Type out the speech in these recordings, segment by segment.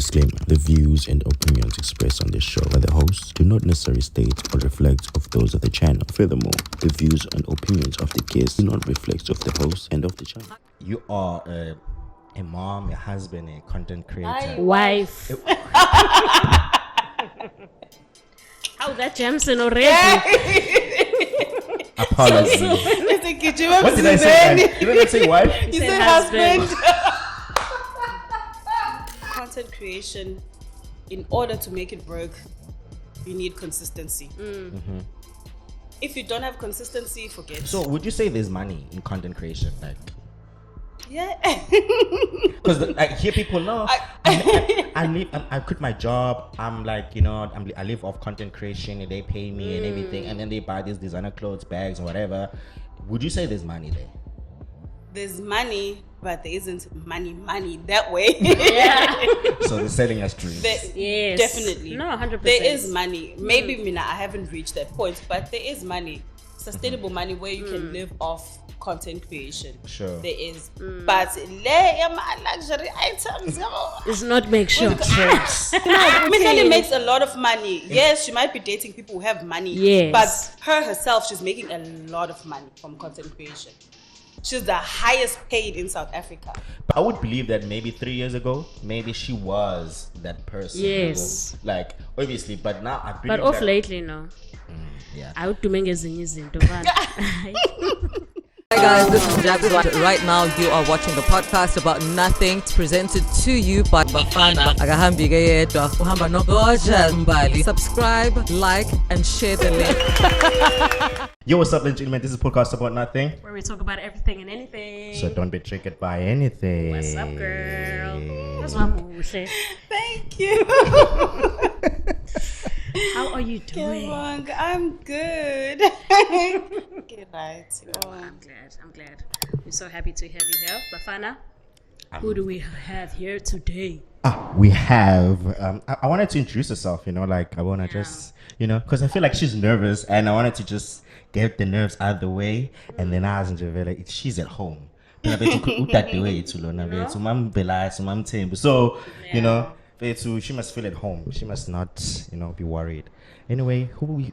Disclaimer: the views and opinions expressed on this show by the hosts do not necessarily state or reflect of those of the channel. Furthermore, the views and opinions of the guests do not reflect of the hosts and of the channel. You are a mom, a husband, a content creator. Wife. How that Jameson already? Apologies. What did I say? Did I say wife? You said husband. Content creation, in order to make it work, you need consistency. Mm-hmm. If you don't have consistency, forget. So, would you say there's money in content creation? Like, yeah. Because I hear people know. I quit my job. I'm like, I live off content creation, and they pay me and everything, and then they buy these designer clothes, bags, and whatever. Would you say there's money there? There's money, but there isn't money that way. Yeah. So they're selling us dreams. Yes. Definitely. No, 100%. There is money. Maybe I haven't reached that point, but there is money. Sustainable money where you can live off content creation. Sure. There is. But luxury items. It's not make sure. Minali makes a lot of money. Yes, she might be dating people who have money. Yes. But her herself, she's making a lot of money from content creation. She's the highest paid in South Africa. But I would believe that maybe 3 years ago, maybe she was that person. Yes. Like, obviously, but now I believe But off lately, no. Yeah. I would do ezinye izinto. Hi guys, this is Jabs. Right now you are watching the podcast about nothing presented to you by Bafana. Akahambi yedwa uhamba noGoja Mbali. Subscribe, like and share the link. Yo, what's up, ladies and gentlemen? This is Podcast About Nothing. Where we talk about everything and anything. So don't be triggered by anything. What's up, girl? That's what I'm saying. Thank you. How are you doing? I'm good. Get right. Oh. I'm glad. We're so happy to have you here. Bafana, who do we have here today? We have, I wanted to introduce herself, I want to just, because I feel like she's nervous and I wanted to just get the nerves out of the way. And then I was in she's at home. So, she must feel at home. She must not, be worried. Anyway, who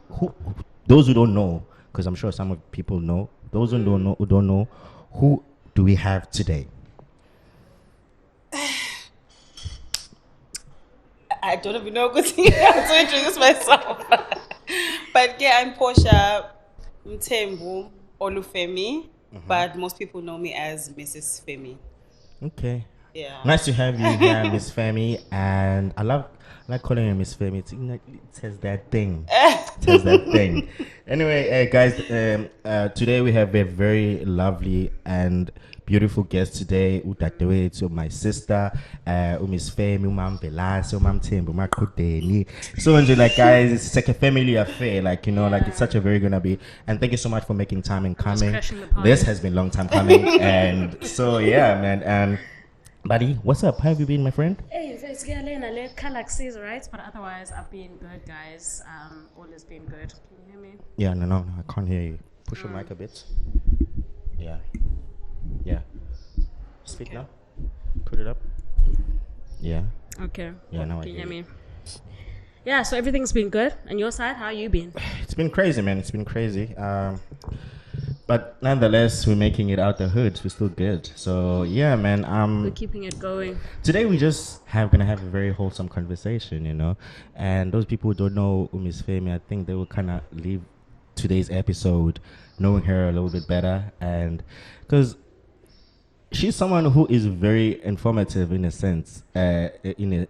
those who don't know, because I'm sure some of people know, those who don't know, who do we have today? I don't even know how to introduce myself. But yeah, I'm Portia Mthembu Olufemi, but most people know me as Mrs Femi. Okay. Yeah. Nice to have you here, Miss Femi, and I like calling her Miss Femi. It says that thing. Anyway, guys, today we have a very lovely and beautiful guest today. Utatewe to my sister, Miss Femi, Umam Velasi, Umam Tembu, Makudeni. So, guys, it's like a family affair. It's such a very gonna be. And thank you so much for making time and coming. This has been a long time coming, and so yeah, man. And buddy, what's up? How have you been, my friend? Hey, it's Galaxies, right? But otherwise, I've been good, guys. Always been good. Can you hear me? Yeah, no, I can't hear you. Push your mic a bit. Yeah. Speak now. Put it up. Yeah. Okay. Yeah, now Can I you hear hear you. me? Yeah, so everything's been good. On your side, how you been? It's been crazy, man. It's been crazy. But nonetheless, we're making it out the hood. We're still good. So yeah, man. We're keeping it going. Today we just gonna have a very wholesome conversation, And those people who don't know Miss Femi, I think they will kind of leave today's episode knowing her a little bit better, and because she's someone who is very informative in a sense, in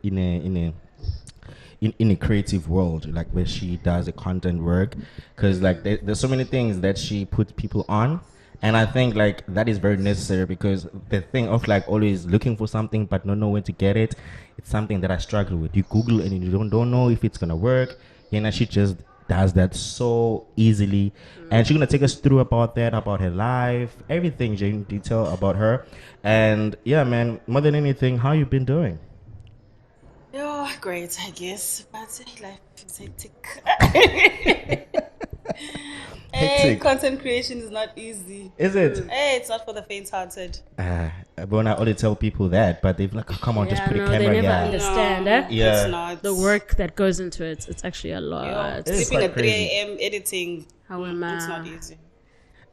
a creative world, like where she does a content work, because there's so many things that she puts people on, and I think that is very necessary, because the thing of always looking for something but not know when to get it, it's something that I struggle with. You Google and you don't know if it's gonna work, she just does that so easily, and she's gonna take us through about her life, everything in detail about her. And yeah, man, more than anything, how you been doing? Oh, great, I guess. But life is hectic. Hey, content creation is not easy. Is it? Hey, it's not for the faint-hearted. When I only tell people that, but they're like, oh, come on, just put a camera they never here. understand. No, Yeah. it's not. The work that goes into it, it's actually a lot. It's Sleeping quite at 3 crazy. a.m. editing, How am I? it's not easy.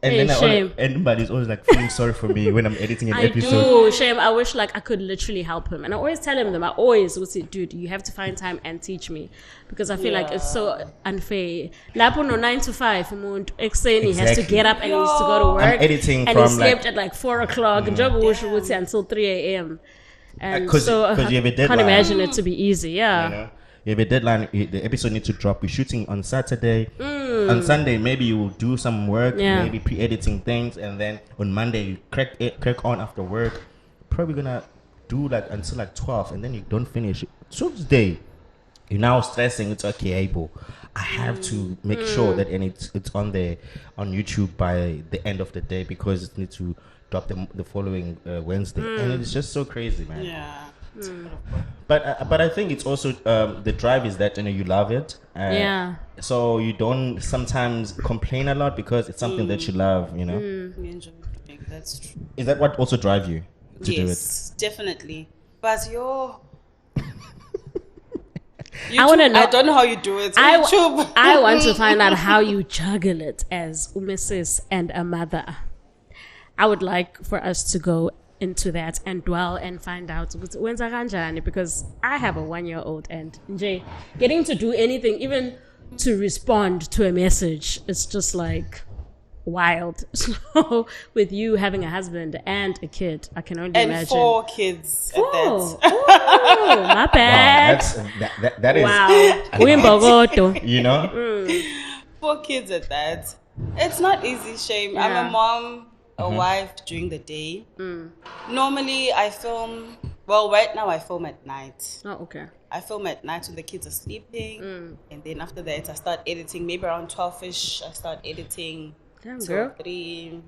And Hey, then shame. everybody's always like feeling sorry for me when I'm editing an I episode. do, shame. I wish like I could literally help him, and I always tell him them. I always would say, dude, you have to find time and teach me, because I feel like it's so unfair. Lapo no 9 to 5, umuntu ekuseni he has to Exactly. get up and he needs to go to work. I'm editing and from, he slept like- at like 4 o'clock. Job until 3 a.m. And 'Cause so you have a I can't deadline. imagine it to be easy. Yeah. You know, you have a deadline. The episode needs to drop. We're shooting on Saturday. On Sunday, maybe you will do some work, Yeah. maybe pre-editing things, and then on Monday you crack on after work. Probably gonna do like until like 12, and then you don't finish. Tuesday, you're now stressing. It's okay, able. I have to make sure that and it's on YouTube by the end of the day, because it needs to drop the following Wednesday, and it's just so crazy, man. Yeah. But I think it's also the drive is that you love it. Yeah. So you don't sometimes complain a lot because it's something that you love. You know. We enjoy doing it. That's true. Is that what also drive you to do it? Yes, definitely. But I wanna know- I don't know how you do it. I YouTube. I want to find out how you juggle it as Mrs. and a mother. I would like for us to go into that and dwell and find out when's kanjani, because I have a 1-year-old, and Jay, getting to do anything, even to respond to a message, it's just like wild. So with you having a husband and a kid, I can only and imagine. 4 kids at Oh, that. oh, my bad. That is Wow. Wimbogoto. you know. 4 kids at that. It's not easy, shame. I'm Yeah. a mom, a wife during the day. Normally I film, well, right now I film at night. Oh, okay. I film at night when the kids are sleeping. And then after that I start editing, maybe around 12ish I start editing. Damn, till girl. 3.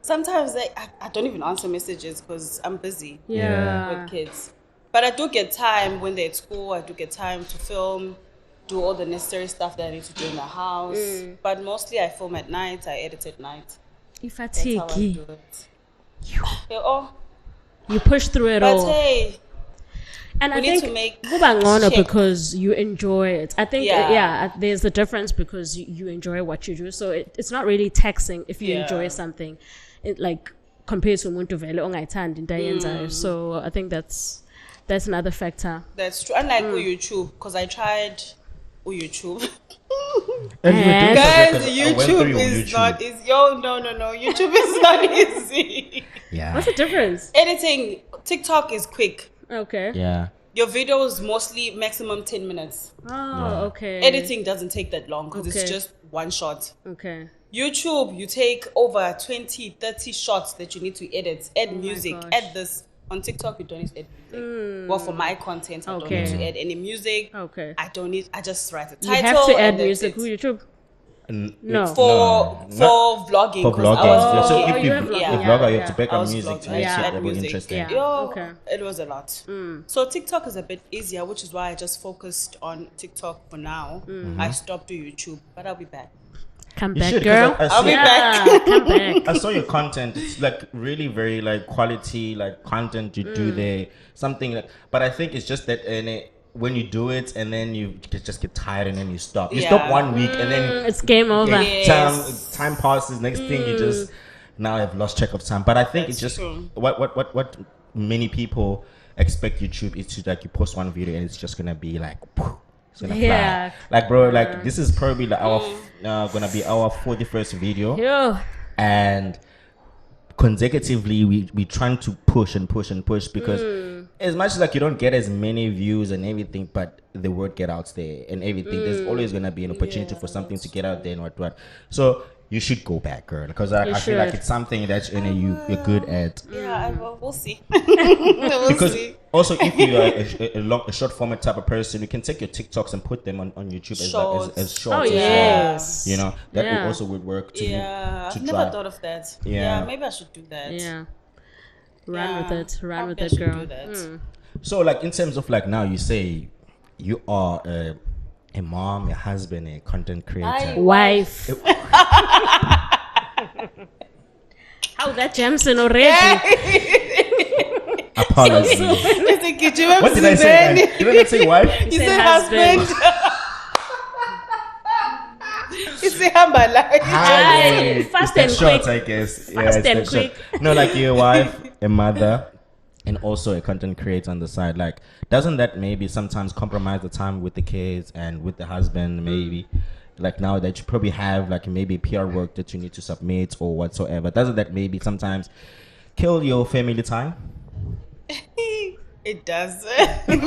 Sometimes I don't even answer messages because I'm busy Yeah. with kids. But I do get time when they're at school. I do get time to film, do all the necessary stuff that I need to do in the house. But mostly I film at night. I edit at night. That's how I Ifatiki. do it. Yeah, You push through it but all. hey, And we I need think to make kuba ngcono check. because you enjoy it. I think Yeah. there's a difference because you enjoy what you do. So it's not really taxing if you Yeah. enjoy something, like compared to umuntu vele ongayithandi into ayenzayo. So I think that's another factor. That's true. Unlike YouTube, because I tried YouTube. And you were doing Guys, something 'cause I went YouTube through your is YouTube. not easy. Yo, no. YouTube is not easy. Yeah. What's the difference? Editing, TikTok is quick. Okay. Yeah. Your videos mostly maximum 10 minutes. Oh, okay. Editing doesn't take that long because Okay. it's just one shot. Okay. YouTube, you take over 20, 30 shots that you need to edit, add music, gosh. add this. On TikTok, you don't need to add music. Well, for my content, I don't need Okay. to add any music. Okay. I just write a You title. have to add and that's music. it. Who YouTube? No. For vlogging. For 'cause vlogging. I was Yeah, so vlogging. if you have vlogging, a yeah, vlogger, you yeah. have to back I on was music vlogging, to make yeah. sure add that was music. interesting. Yeah. Yo, Okay. it was a lot. So TikTok is a bit easier, which is why I just focused on TikTok for now. I stopped doing YouTube, but I'll be back. Come You back, should, 'cause girl. I'll be see- back. Yeah, come back. I saw your content. It's like really very like quality, like content you do there. Something like, but I think it's just that when you do it and then you just get tired and then you stop. You stop Yeah. 1 week and then It's game over. Yeah. time passes. Next thing you just now I've lost track of time. But I think it's That's just true. what many people expect YouTube is to like you post one video and it's just gonna be like. It's gonna Yeah. fly. Like bro, like this is probably like our gonna be our 41st video, Yo. and consecutively we trying to push because as much as like you don't get as many views and everything, but the word get out there and everything, there's always gonna be an opportunity for something to get out there and what. So you should go back, girl, because I feel like should. it's something that you're good at. Yeah, we'll see. We'll Because see. also, if you are a short format type of person, you can take your TikToks and put them on YouTube as Shorts. as Oh, shorts. as well. yes. You know that Yeah. would also would work to Yeah, to I've never drive. thought of that. Yeah. Yeah, maybe I should do that. Yeah. Run Yeah, with it. Run with I it, should girl. do that. So, like in terms of like now, you say you are a mom, a husband, a content creator. Wife. How that Jamson already? Apologies. What did I say? Guys? Did I say wife? You said husband. You say hambala. Aye, fast and short, quick. I guess. Fast it's and that short. quick. No, like your wife, a mother, and also a content creator on the side. Like, doesn't that maybe sometimes compromise the time with the kids and with the husband? Maybe, like now that you probably have like maybe PR work that you need to submit or whatsoever. Doesn't that maybe sometimes kill your family time? It does. And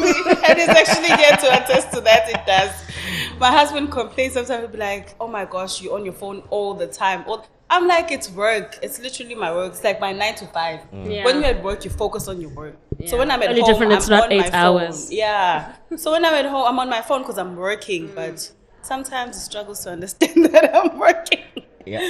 it's actually here to attest to that. It does. My husband complains sometimes. He'll be like, "Oh my gosh, you're on your phone all the time." I'm like, it's work. It's literally my work. It's like my 9 to 5. Yeah. When you're at work, you focus on your work. Yeah. So when I'm at Only home, different, it's I'm not on 8 my hours. phone. Yeah. So when I'm at home, I'm on my phone because I'm working. But sometimes it struggles to understand that I'm working. Yeah.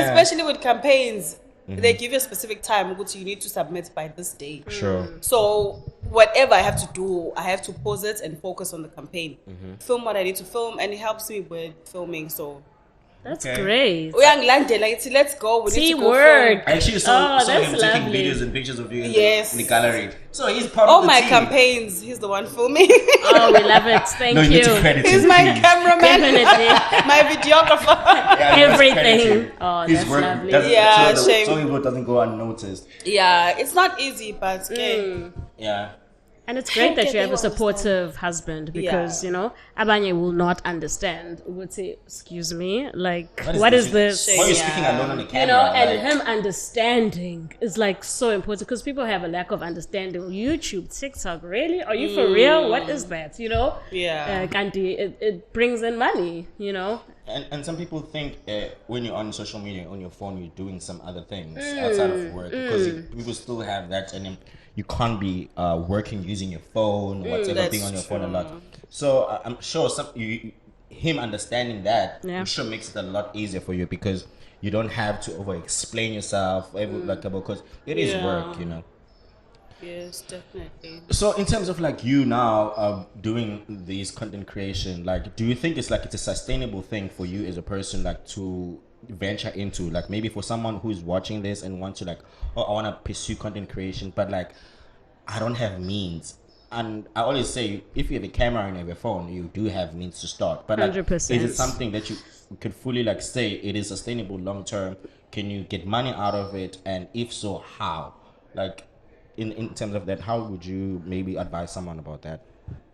Especially with campaigns. They give you a specific time which you need to submit by this day. Sure. So whatever I have to do, I have to pause it and focus on the campaign. Film what I need to film, and it helps me with filming. So That's great. let's go. We need to go Teamwork. I actually saw that's him taking lovely. videos and pictures of you Yes. in the gallery. So he's part All of the my team. campaigns, he's the one filming. Oh, we love it. Thank No, you need to you. credit He's him, my please. cameraman, Definitely. my videographer. Yeah, you must credit Everything. him. Oh, His that's work lovely. doesn't- Yeah, so shame. So it doesn't go unnoticed. Yeah, it's not easy, but okay. Yeah. And it's great that you have a They will supportive husband because, Yeah. you know, Abanye will not understand. Would say, excuse me, like, What what is this? Shame. Why are you Yeah. speaking alone on the camera? You know, and like, him understanding is like so important because people have a lack of understanding. YouTube, TikTok, really? Are you for real? What is that? You know? Yeah. Kanti, it brings in money, you know? And some people think when you're on social media on your phone, you're doing some other things outside of work because people still have that, and then you can't be working using your phone or whatever, that's being on your phone a true. lot. So I'm sure him understanding that, Yeah. I'm sure makes it a lot easier for you because you don't have to over explain yourself because it is Yeah. work, you know. Yes, definitely. So in terms of like you now doing these content creation, like do you think it's a sustainable thing for you as a person like to venture into, like maybe for someone who's watching this and wants to like, oh, I want to pursue content creation, but like I don't have means. And I always say, if you have a camera and you have a phone, you do have means to start. But like, 100%. is it something that you could fully like say it is sustainable long term? Can you get money out of it? And if so, how? Like in terms of that, how would you maybe advise someone about that?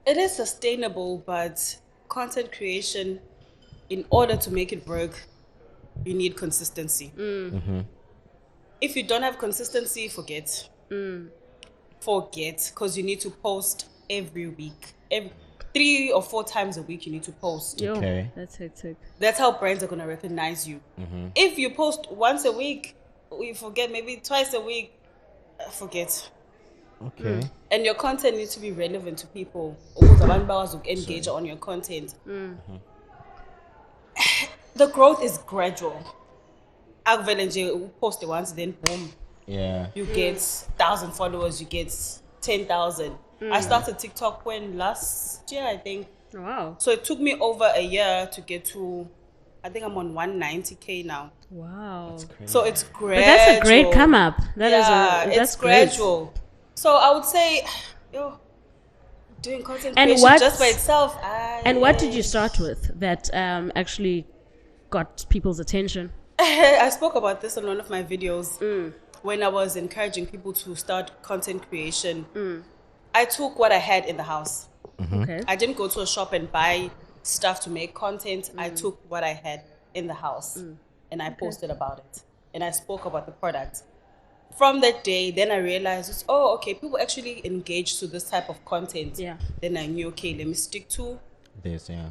It is sustainable, but content creation, in order to make it work, you need consistency. If you don't have consistency, forget. Forget, because you need to post every week. 3 or 4 times a week you need to post. Yo, Okay. that's hectic. That's how brands are going to recognize you. If you post once a week, you forget, maybe twice a week, forget. Okay. And your content needs to be relevant to people. Ukuze abantu bakwazi engage on your content. The growth is gradual. Akuvele nje upost it once, then boom, Yeah. you get 1,000 followers, you get 10,000. I started TikTok last year, I think. Wow. So it took me over a year to get to, I think I'm on 190K now. Wow. So it's gradual. But that's a great come up. That's That's great. gradual. So I would say, doing content And creation what- just by itself. And what did you start with that actually got people's attention? I spoke about this on one of my videos when I was encouraging people to start content creation. I took what I had in the house. Okay. I didn't go to a shop and buy stuff to make content. I took what I had in the house and I posted about it. And I spoke about the product. From that day, then I realized, okay, people actually engage to this type of content. Yeah. Then I knew, okay, let me stick to This, yeah.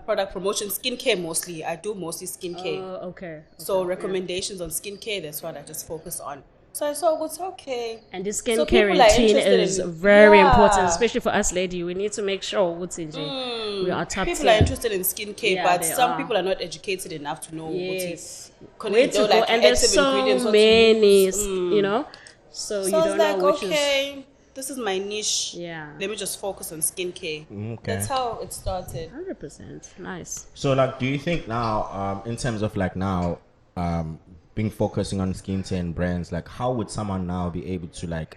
product promotion, skincare mostly. I do mostly skincare. Okay. So recommendations on skincare, that's what I just focus on. So I saw what's okay. And this So skincare people are routine interested is in- very Yeah. important, especially for us lady. We need to make sure we are top People tier. are interested in skincare, Yeah, but they some are. people are not educated enough to know Yes. what Where to go, and there's so many, you know. So So you I was don't like, know which is. okay, this is my niche. Yeah. Let me just focus on skincare. Okay. That's how it started. 100%. Nice. So like, do you think now, in terms of like now, being focusing on skincare and brands, like how would someone now be able to like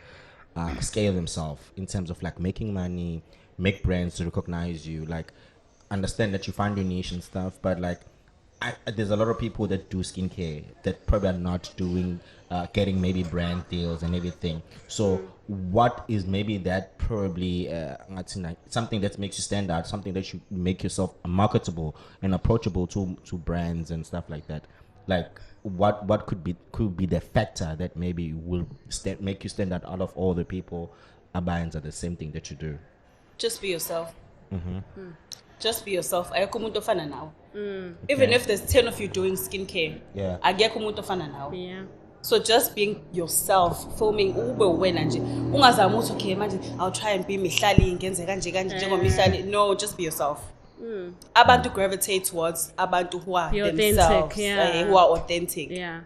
scale themselves in terms of like making money, make brands to recognize you, like understand that you find your niche and stuff, but like there's a lot of people that do skincare that probably are not doing getting maybe brand deals and everything. So what is maybe that probably something that makes you stand out, something that you make yourself marketable and approachable to brands and stuff like that? Like what could be the factor that maybe will make you stand out of all the people buying the same thing that you do? Just be yourself. Just be yourself. Ayekho umuntu ofana nawe. Even if there's 10 of you doing skincare, akekho umuntu ofana nawe. Yeah. So just being yourself, filming ube wena nje. Ungazama ukuthi okay manje I'll try and be Mihlali ngenze kanje njengoMihlali. No, just be yourself. Abantu gravitate towards abantu who are themselves, who are authentic. Yeah.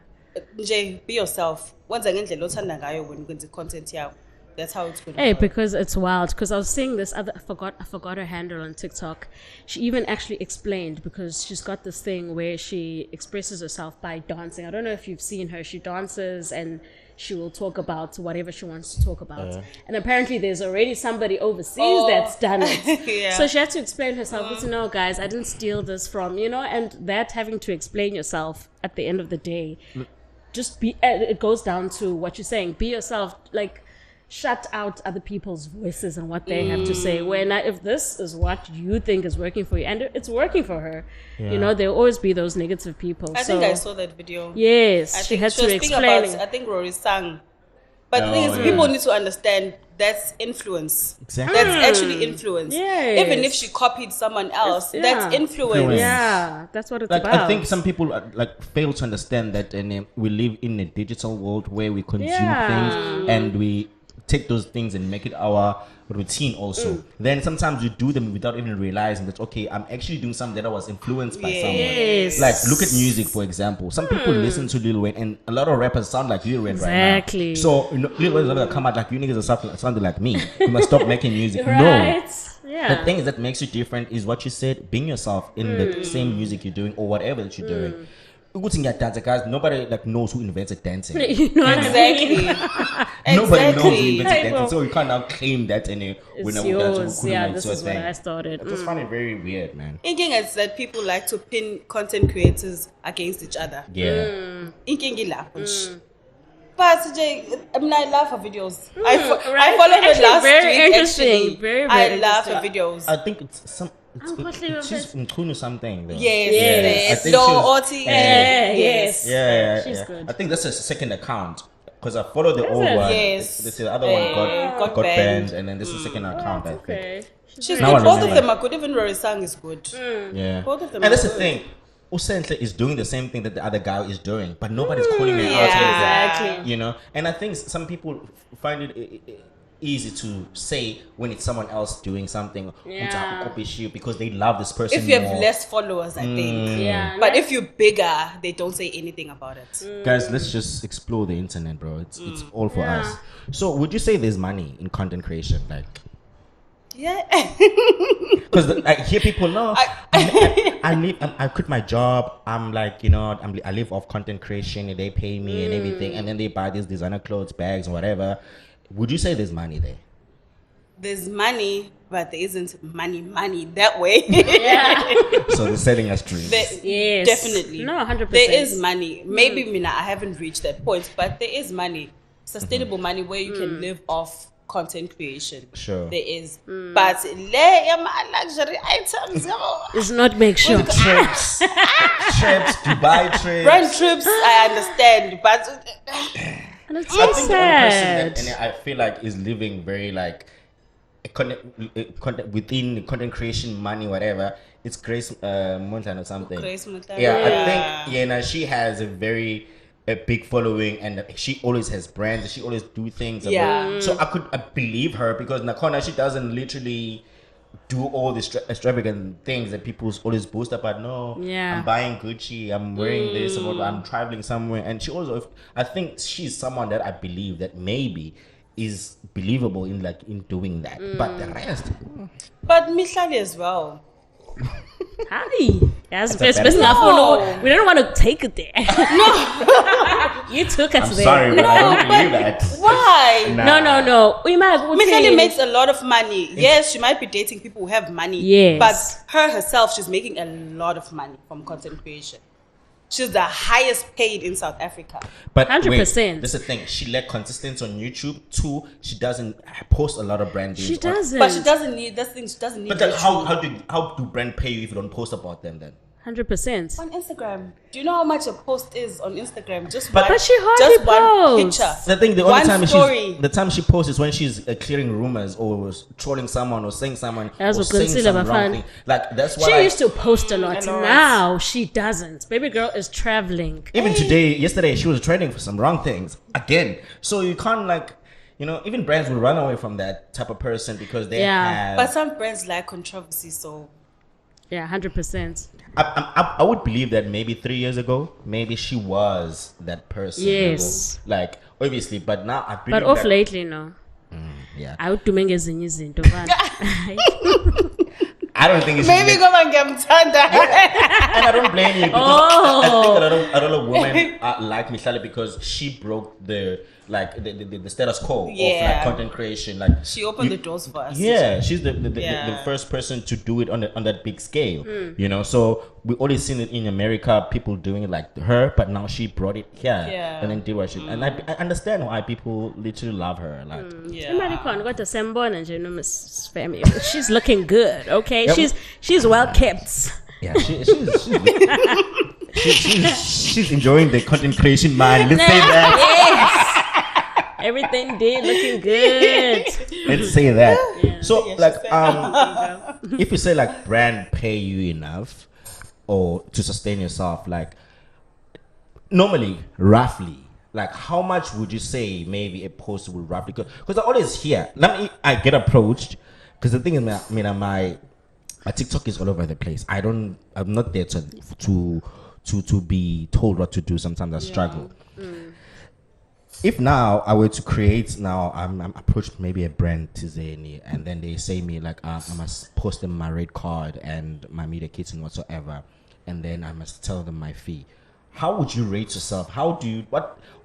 Nje be yourself. Wenza ngendlela othanda ngayo when ukwenza content yakho. That's how it's going to Hey, work. because it's wild. Because I was seeing this other, I forgot her handle on TikTok. She even actually explained, because she's got this thing where she expresses herself by dancing. I don't know if you've seen her. She dances and she will talk about whatever she wants to talk about. And apparently there's already somebody overseas that's done it. Yeah. So she had to explain herself. No, guys, I didn't steal this from, and that having to explain yourself at the end of the day, just be, it goes down to what you're saying. Be yourself. Like, shut out other people's voices and what they have to say. If this is what you think is working for you, and it's working for her, there'll always be those negative people. I think I saw that video. Yes, she had to explain. I think Rory sang. But the thing is, people need to understand that's influence. Exactly. That's actually influence. Yes. Even if she copied someone else, that's influence. Yeah, that's what it's like, about. I think some people fail to understand that we live in a digital world where we consume things and we take those things and make it our routine also. Then sometimes you do them without even realizing that, okay, I'm actually doing something that I was influenced by someone. Like, look at music, for example. Some people listen to Lil Wayne, and a lot of rappers sound like Lil Wayne right now. So Lil Wayne's not gonna come out like, you niggas are sounding like me. You must stop making music. Right? No. Yeah. The thing that makes you different is what you said, being yourself in the same music you're doing or whatever that you're doing. Guys, nobody knows who invented dancing. You know what I mean? Exactly. Nobody knows who invented dancing, so you can't now claim that It's yours. Yeah, this is what I started. I just find it very weird, man. Thinking is that people like to pin content creators against each other. Yeah. But I love her videos. I Right. followed her Actually, last very week. interesting. Actually, Very, I very love her interesting. videos. I think it's she's Mkhunu something though. Yes. I think Low she was- Oti. Yes. Yeah. She's good. I think that's her second account because I followed the old it? one. Yes. This is the other one got banned, and then this is the second account. I think. Okay. She's Now good. I Both of remember. them are good. Even Rory Sang is good. Yeah. Both of them And are that's the good. thing. Usentle is doing the same thing that the other guy is doing, but nobody's calling it out. Yeah. Exactly. And I think some people find it easy to say when it's someone else doing something because they love this person If you more. have less followers, I think. Yeah. But if you're bigger, they don't say anything about it. Guys, let's just explore the internet, bro. It's all for us. So would you say there's money in content creation? Like, Yeah. because I hear people know I quit my job. I'm like, I live off content creation and they pay me and everything, and then they buy these designer clothes, bags, or whatever. Would you say there's money there? There's money, but there isn't money that way. So they're selling us dreams. Yes. Definitely. No, 100%. There is money. Maybe I haven't reached that point, but there is money. Sustainable money where you can live off content creation. Sure. There is. But luxury items. It's not make sure. Trips, Dubai trips. Brand trips, I understand, but And it's I so think the only person sad. that I feel like is living very within content creation money, whatever. It's Grace Montana or something. Grace Montana. Yeah, I think she has a big following, and she always has brands. She always do things. Yeah. So I believe her because Nakona, she doesn't literally do all the extravagant things that people always boast about. No, I'm buying Gucci, I'm wearing this, I'm traveling somewhere. And she also, I think she's someone that I believe that maybe is believable in doing that. But the rest, But Mihlali as well. Hi. Yes, That's a it's better- we don't want to take it there. You took us I'm there. sorry, but I don't believe that. Why? Nah. No. We might Michelle makes a lot of money. Yes, she might be dating people who have money. Yes. But her herself, she's making a lot of money from content creation. She's the highest paid in South Africa. But 100%. That's the thing. She lack consistency on YouTube. 2, she doesn't post a lot of brand deals. She doesn't. But she doesn't need this thing. She doesn't need. But then YouTube. how do brand pay you if you don't post about them then? 100%. On Instagram, do you know how much a post is on Instagram? Just But- one, But she hardly just one posts. picture. The thing, the only One time story. the time she posts is when she's clearing rumors or trolling someone or saying someone As or a saying concealer some wrong bafana. thing. Like that's why She used to post a lot. a lot. Now she doesn't. Baby girl is traveling. even yesterday, she was trending for some wrong things again. So you can't even brands will run away from that type of person because they Yeah. have. But some brands like controversy, so Yeah, 100%. I would believe that maybe 3 years ago, maybe she was that person. Yes. Like obviously, but now I believe But off that, lately, no. Yeah. Awudume ngezinye izinto mfana. I don't think it's maybe go and get Mtanda. and I don't blame you because Oh. I think that a lot of women like Michelle because she broke the status quo of Yeah. like content creation. Like She opened the doors for us. Yeah, she's the Yeah. first person to do it on that big scale. So we always seen it in America, people doing it like her, but now she brought it here Yeah. and then did what she. And I understand why people literally love her. Like Imali khona kodwa sembona nje no Mrs Femi. She's looking good, okay? Yep. She's well kept. yeah, she's enjoying the content creation, man. Let's say that. Yes. Everything did looking good. Let's say that. So Yeah, like she's if you say like brand pay you enough or to sustain yourself, like normally roughly like how much would you say maybe a post would roughly go? Because I always hear I get approached because the thing is my TikTok is all over the place. I'm not there to be told what to do. Sometimes I struggle. If now I were to create I'm approached maybe a brand Tizeni and then they say me like I must post them my rate card and my media kits and whatsoever, and then I must tell them my fee. How would you rate yourself? How do you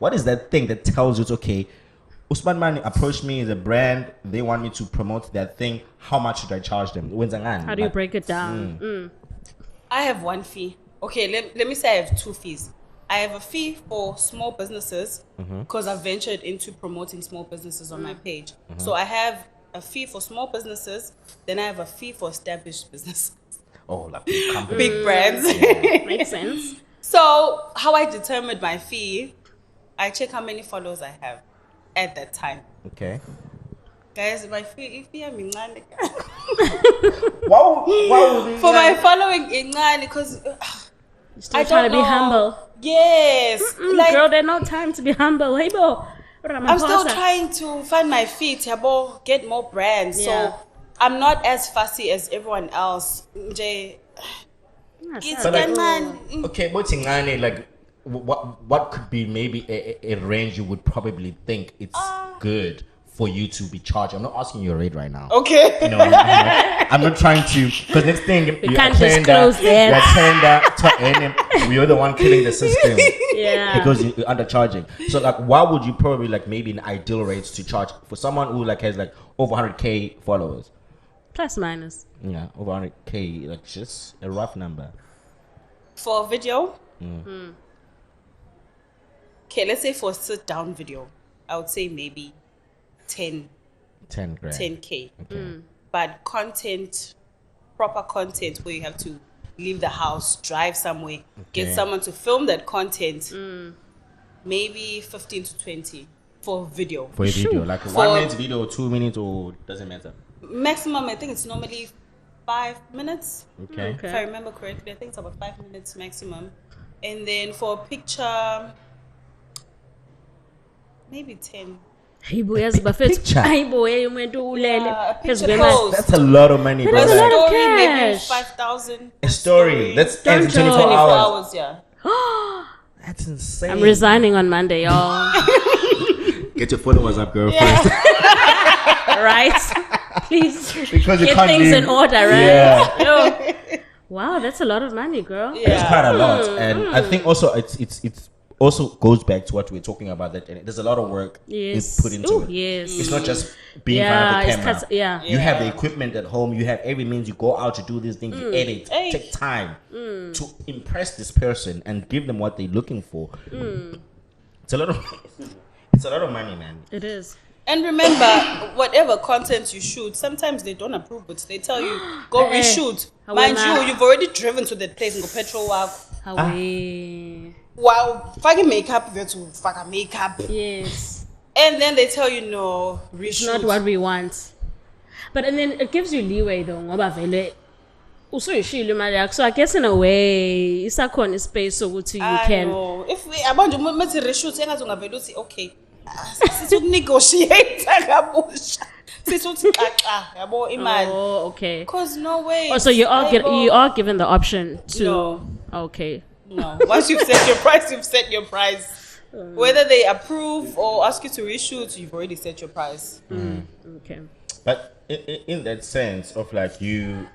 what is that thing that tells you it's okay? Usman Mani approached me as a brand, they want me to promote that thing. How much should I charge them? How do you break it down? I have one fee. Okay, let me say I have 2 fees. I have a fee for small businesses because I've ventured into promoting small businesses on my page. So I have a fee for small businesses, then I have a fee for established businesses. Oh, like big company. Big brands. Makes sense. So how I determined my fee, I check how many followers I have at that time. Okay. Guys, my fee I'm incane. Why would For my following incane because Still I trying don't to be know. humble. Yes. Like Girl, there's no time to be humble. Hey, bo. I'm still trying to find my feet, yabo, get more brands. Yeah. So I'm not as fussy as everyone else. It's But like- man. Okay, but Tingane, like what could be maybe a range you would probably think it's good for you to be charged? I'm not asking your rate right now. Okay. You know, I'm not trying to, because next thing you can't attend disclose that. you're the one killing the system Yeah. because you're undercharging. So like, why would you probably like maybe an ideal rates to charge for someone who like has like over 100k followers? Plus minus. Yeah, over 100k, like just a rough number. For a video, okay, let's say for a sit down video, I would say maybe 10 10 grand. 10k. Okay. But content, proper content where you have to leave the house, drive somewhere, get Okay. someone to film that content, maybe 15 to 20 for video. For a video, like a For- 1 minute video, 2 minutes, or doesn't matter. Maximum, I think it's normally 5 minutes. Okay. Okay. If I remember correctly, I think it's about 5 minutes maximum. And then for a picture, maybe 10. Hayibo yazi bafethu. Picture. Hayibo umuntu ulele Yeah, a phezu picture kwemali. post. That's a lot of money, bro. That's a Like, lot of Story, maybe cash. 5,000. a story. That's Don't ends in 24 joke. 24 hours. hours, yeah. That's insane. I'm resigning on Monday, y'all. Get your followers up, girl. First. Right? Please Because you get can't things leave. in order, right? Yeah. Yo. Wow, that's a lot of money, girl. It's quite a lot, and I think also it's also goes back to what we're talking about, that there's a lot of work put into it. Yes. It's not just being in front of the camera. Yeah. You have the equipment at home. You have every means. You go out to do these things. You edit. Take time to impress this person and give them what they're looking for. It's a lot of money, man. It is. And remember, whatever content you shoot, sometimes they don't approve it. They tell you, go reshoot. Mind you, you've already driven to that place and go petrol walk. Wow, fucking makeup, you have to fucking makeup. Yes. And then they tell you, no, reshoot. It's not what we want. But and then it gives you leeway though. Ngoba vele usushilo imali yakho. So I guess in a way, isakhona space sokuthi you can. No. If we abantu methi reshoot engathi ungavela uthi okay. Sithi ukunegotiate kabusha. Sithi uthi xaxa yabo imali. Oh, okay. Because no way. Oh, so you are given the option to. No. Okay. No. Once you've set your price, you've set your price. Whether they approve or ask you to reshoot, you've already set your price. Okay. But in that sense of like you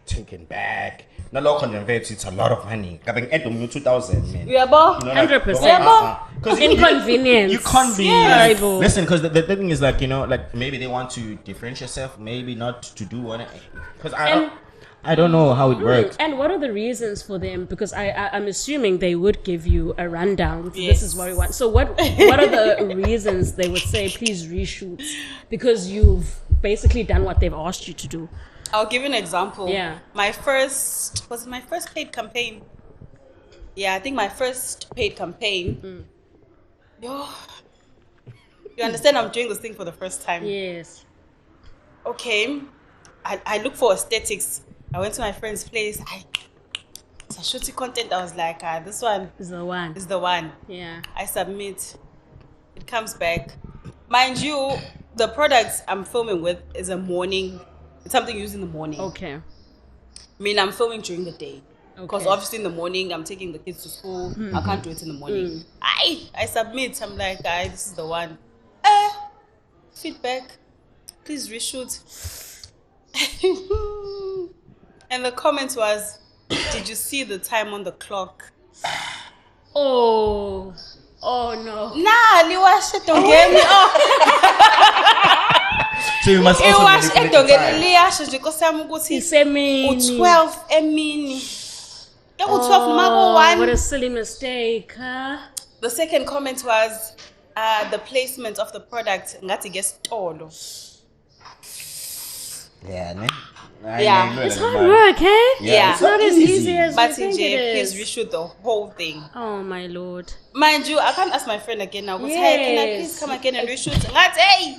taking back, not local convert, it's a lot of money. Having 2,000, man. Yeah, but 100%. Inconvenience. You can't be. Yes. Listen, because the thing is like, you know, like maybe they want to differentiate yourself, maybe not to do one. Because I don't know how it works. And what are the reasons for them? Because I'm assuming they would give you a rundown. Yes. This is what we want. So what are the reasons they would say, please reshoot? Because you've basically done what they've asked you to do. I'll give you an example. Yeah. My first paid campaign. Yeah, I think my first paid campaign. Yo, you understand I'm doing this thing for the first time. Yes. Okay. I look for aesthetics. I went to my friend's place. I shooting content. I was like, this one Is the one. is the one. Yeah. I submit. It comes back. Mind you, the products I'm filming with is a morning. It's something used in the morning. Okay. I mean, I'm filming during the day. Because Okay. obviously in the morning, I'm taking the kids to school. I can't do it in the morning. I submit. I'm like, this is the one. Feedback. Please reshoot. And the comment was, did you see the time on the clock? Oh no. Nah, liwashe dongeni. So you must also Iwashe manipulate the dongeni time. liyasho nje kosamu ukuthi Isemini. u12 emini. Ya u12 noma What ko1. a silly mistake, huh? The second comment was the placement of the product ngathi ngesitolo. Yeah, man. Yeah. It's hard work, hey? Yeah. It's not as easy as But you think Jay, it please is. reshoot the whole thing. Oh my lord. Mind you, I can't ask my friend again now. Hey, can I please come again and reshoot? Ngathi hey.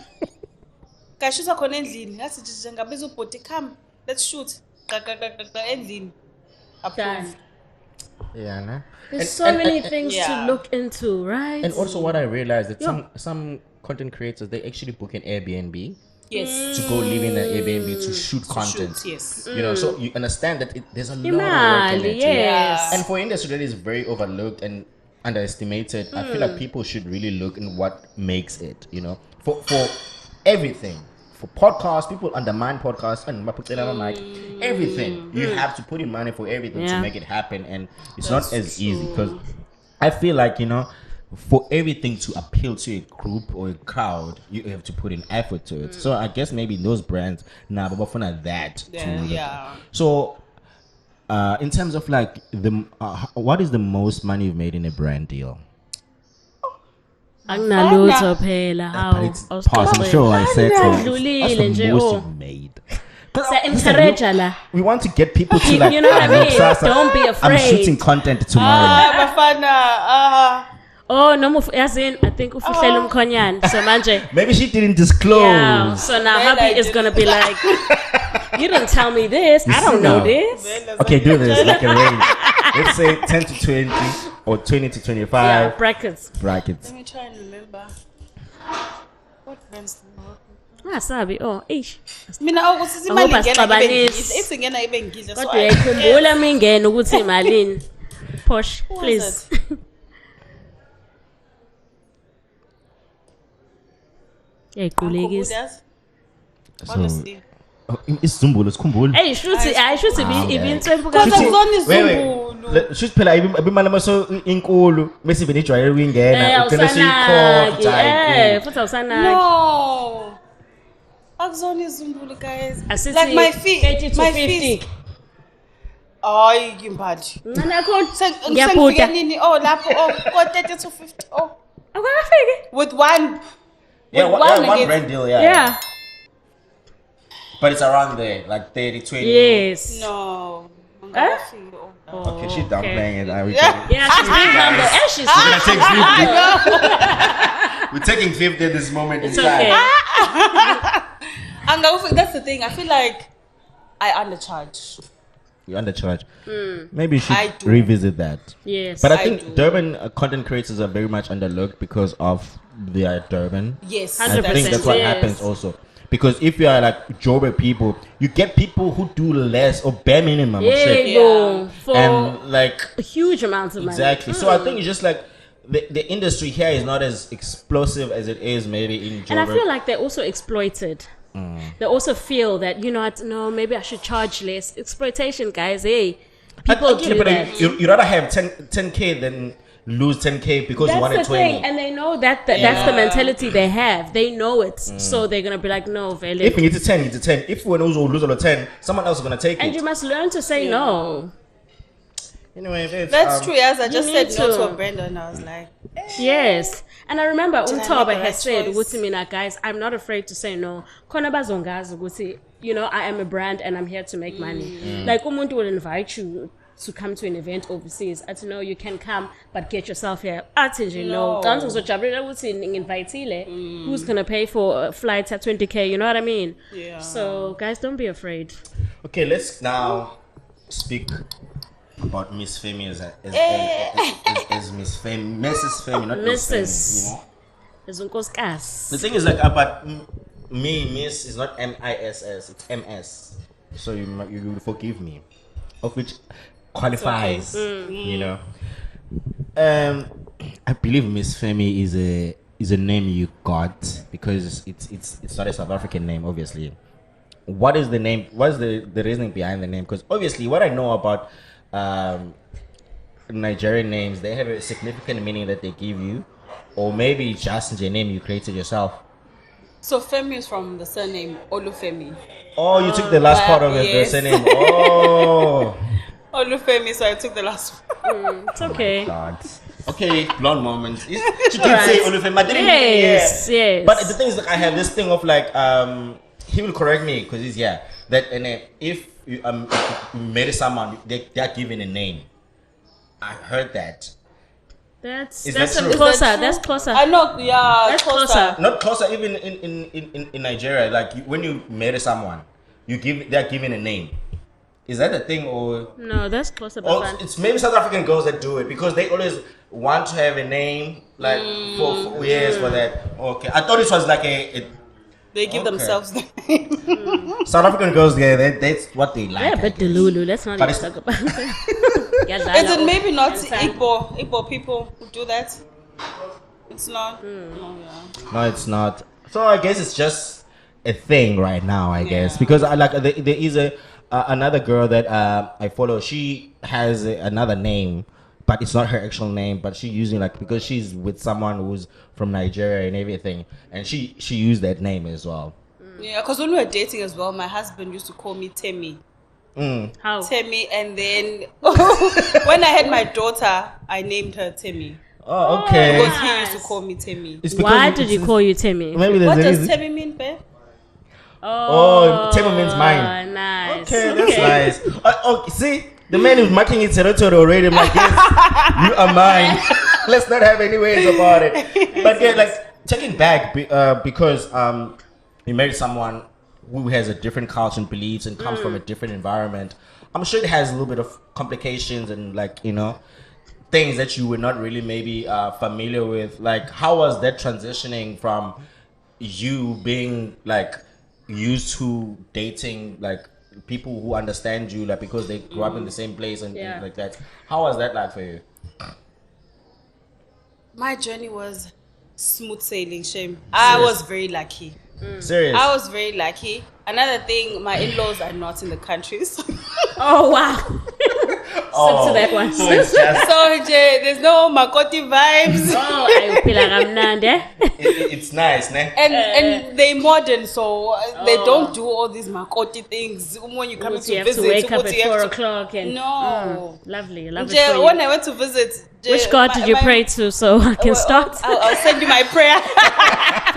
Kashuta khona endlini. Ngathi nje ngabiza ubhoti come. Let's shoot. Endlini. Approve. Yeah, nah. There's so And- many and- things yeah. to look into, right? And also, what I realized that some content creators, they actually book an Airbnb Yes. to go live in an Airbnb to shoot content. Shoot, yes. You know, so you understand that there's a lot of work in it. yes. And for industry that is very overlooked and underestimated, I feel like people should really look in what makes it. You know, for everything. For podcasts, people undermine podcasts and everything. You have to put in money for everything to Yeah. make it happen, and it's not as easy because I feel like, you know, for everything to appeal to a group or a crowd, you have to put in effort to it. So I guess maybe those brands but for that too. Yeah. So in terms of like what is the most money you've made in a brand deal? Akunalutho phela. But How? it's past, I'm sure I said so. That's Dlulile the nje, most oh. you've made. Encourage la. We want to get people to like, You know what I mean? Sasa, Don't be I'm afraid. shooting content tomorrow. Bafana. Oh, no, as in, I think ufihlele umkhonyana. So manje. Maybe she didn't disclose. Yeah. So now Then I hubby is gonna be like, you didn't tell me this. I don't know this. Okay, do this like a range. Let's say 10 to 20 or 20 to 25 Yeah, brackets. brackets. Let me try and remember. What brands? Sabi. Oh, ish. Mina ukuthi I hope imali ingena ibe asixabanisi. ngidla. Ithi ingena ibe ngidla. So Kodwa uyayikhumbula mingene ukuthi imalini. Posh, was please. Yayiqulekisa. So honestly. IsiZulu sikhumbule. Hey, should be even Because akuzona Wait. isiZulu. Shoot phela ibimali maso inkulu bese benijwayele ukungena ugcina awusanaki futhi awusanaki No. Akuzona isiZulu, guys. Asithi Like my feet. 30 to My 50 feet. Hayi ngimbali. ncane kakhulu Ngiyafika nini? Oh lapho ko 30 to 50. Oh. akafiki With one. Yeah, with one against- brand deal, yeah But it's around there, like 30, 20. yes No. Ngiyafika. Oh. Okay, she's downplaying it. yeah she's being humble and she's We're taking 50 at this moment it's inside. okay That's the thing. I feel like I undercharge. You're undercharged. Maybe you should I do. revisit that. yes But I I think do. Durban content creators are very much underlooked because of their Durban. Yes. I think that's what yes. happens also. Because if you are like Joburg people, you get people who do less or bare minimum of shit. yeah for And like huge amounts of money exactly. So I think it's just like the industry here is not as explosive as it is maybe in Joburg. and I feel like they're also exploited. They also feel that no, maybe I should charge less. Exploitation, guys. Hey, people Again, do but that. you'd rather have 10K than lose 10K because you That's wanted the 20. thing, and they know that that's the mentality they have. They know it, so they're gonna be like, no, Vele. If you get to 10, get to 10. If you lose all the 10, someone else is gonna take And it. you must learn to say no. Anyway, babes, That's true. As I just you said need no to. to a brand, and I was like, Yes. And I remember Did I make Umtoba the has right said, choice? "Ukuthi mina, guys, I'm not afraid to say no. Khona bazongazi ukuthi, I am a brand and I'm here to make money. Like umuntu will invite you to come to an event overseas. I know you can come, but get yourself here. Athi nje no. No. Kanti ngizojabulela ukuthi ngingivayithile. Who's gonna pay for flights at 20K? You know what I mean? Yeah. So guys, don't be afraid. okay, let's now speak about Miss Femi as Miss Femi, Mrs Femi, not Miss Femi. Mrs. Ezunkosikazi. The thing is like about Miss is not MISS, it's MS. So you will forgive me, of which qualifies, I believe Miss Femi is a name you got because it's not a South African name, obviously. What is the name? What's the reasoning behind the name? Because obviously, what I know about Nigerian names, they have a significant meaning that they give you, or maybe just a name you created yourself. So Femi is from the surname Olufemi. Oh, you took the last part of it, yes. the surname. Oh. Olufemi, so I took the last one. It's okay. God. Okay, blonde moments. She did Alright. say Olufemi. I didn't Yes, yeah. yes. But the thing is, like, I have this thing of like, he will correct me because he's that if you marry someone, they are given a name. I heard that. That's Is that true? closer. Is that That's true? closer. I know, yeah, That's closer. Not closer, even in Nigeria. Like when you marry someone, they are given a name. Is that a thing or? No, that's closer. Or Bafana. it's maybe South African girls that do it because they always want to have a name like for years for that. Okay, I thought it was like a They give Okay. themselves the name. South African girls. Yeah, that's what they like. Yeah, I but guess. Delulu. Let's not But even it's- talk about that. Is it maybe not Inside. Igbo people who do that? It's not. No, yeah. No, it's not. So I guess it's just a thing right now. I guess Yeah. because I like there is another girl that I follow. She has another name, but it's not her actual name. But she using like because she's with someone who's from Nigeria and everything, and she used that name as well. Yeah, because when we were dating as well, my husband used to call me Temi. How? Temi, and then when I had my daughter, I named her Temi. Oh, okay. Because he used to call me Temi. It's Why because did you call you Timmy? Maybe there's What a does reason. Temi mean, babe? Oh, Temi means mine. Nice. Okay, that's nice. Oh, see, the man is marking it territory already. I'm like, yes, you are mine. Let's not have any ways about it. But yeah, like taking back because you married someone who has a different culture and beliefs and comes from a different environment. I'm sure it has a little bit of complications and like things that you were not really maybe familiar with. Like, how was that transitioning from you being like used to dating like people who understand you like because they grew up in the same place and Yeah. things like that? How was that like for you? My journey was smooth sailing, shame. I was very lucky. Serious. I was very lucky. Another thing, my in-laws are not in the country. So, Oh wow. So to that one. So it's just, so there's no Makoti vibes. Oh, ayuphila kamnandi, eh? it's nice, ne? And they modern, so they don't do all these Makoti things. When you come Ukuthi to you have visit, to wake up ukuthi at you have 4 to- o'clock and No. lovely, love it for you. When I went to visit, Which God did you pray to so I can start? I'll send you my prayer.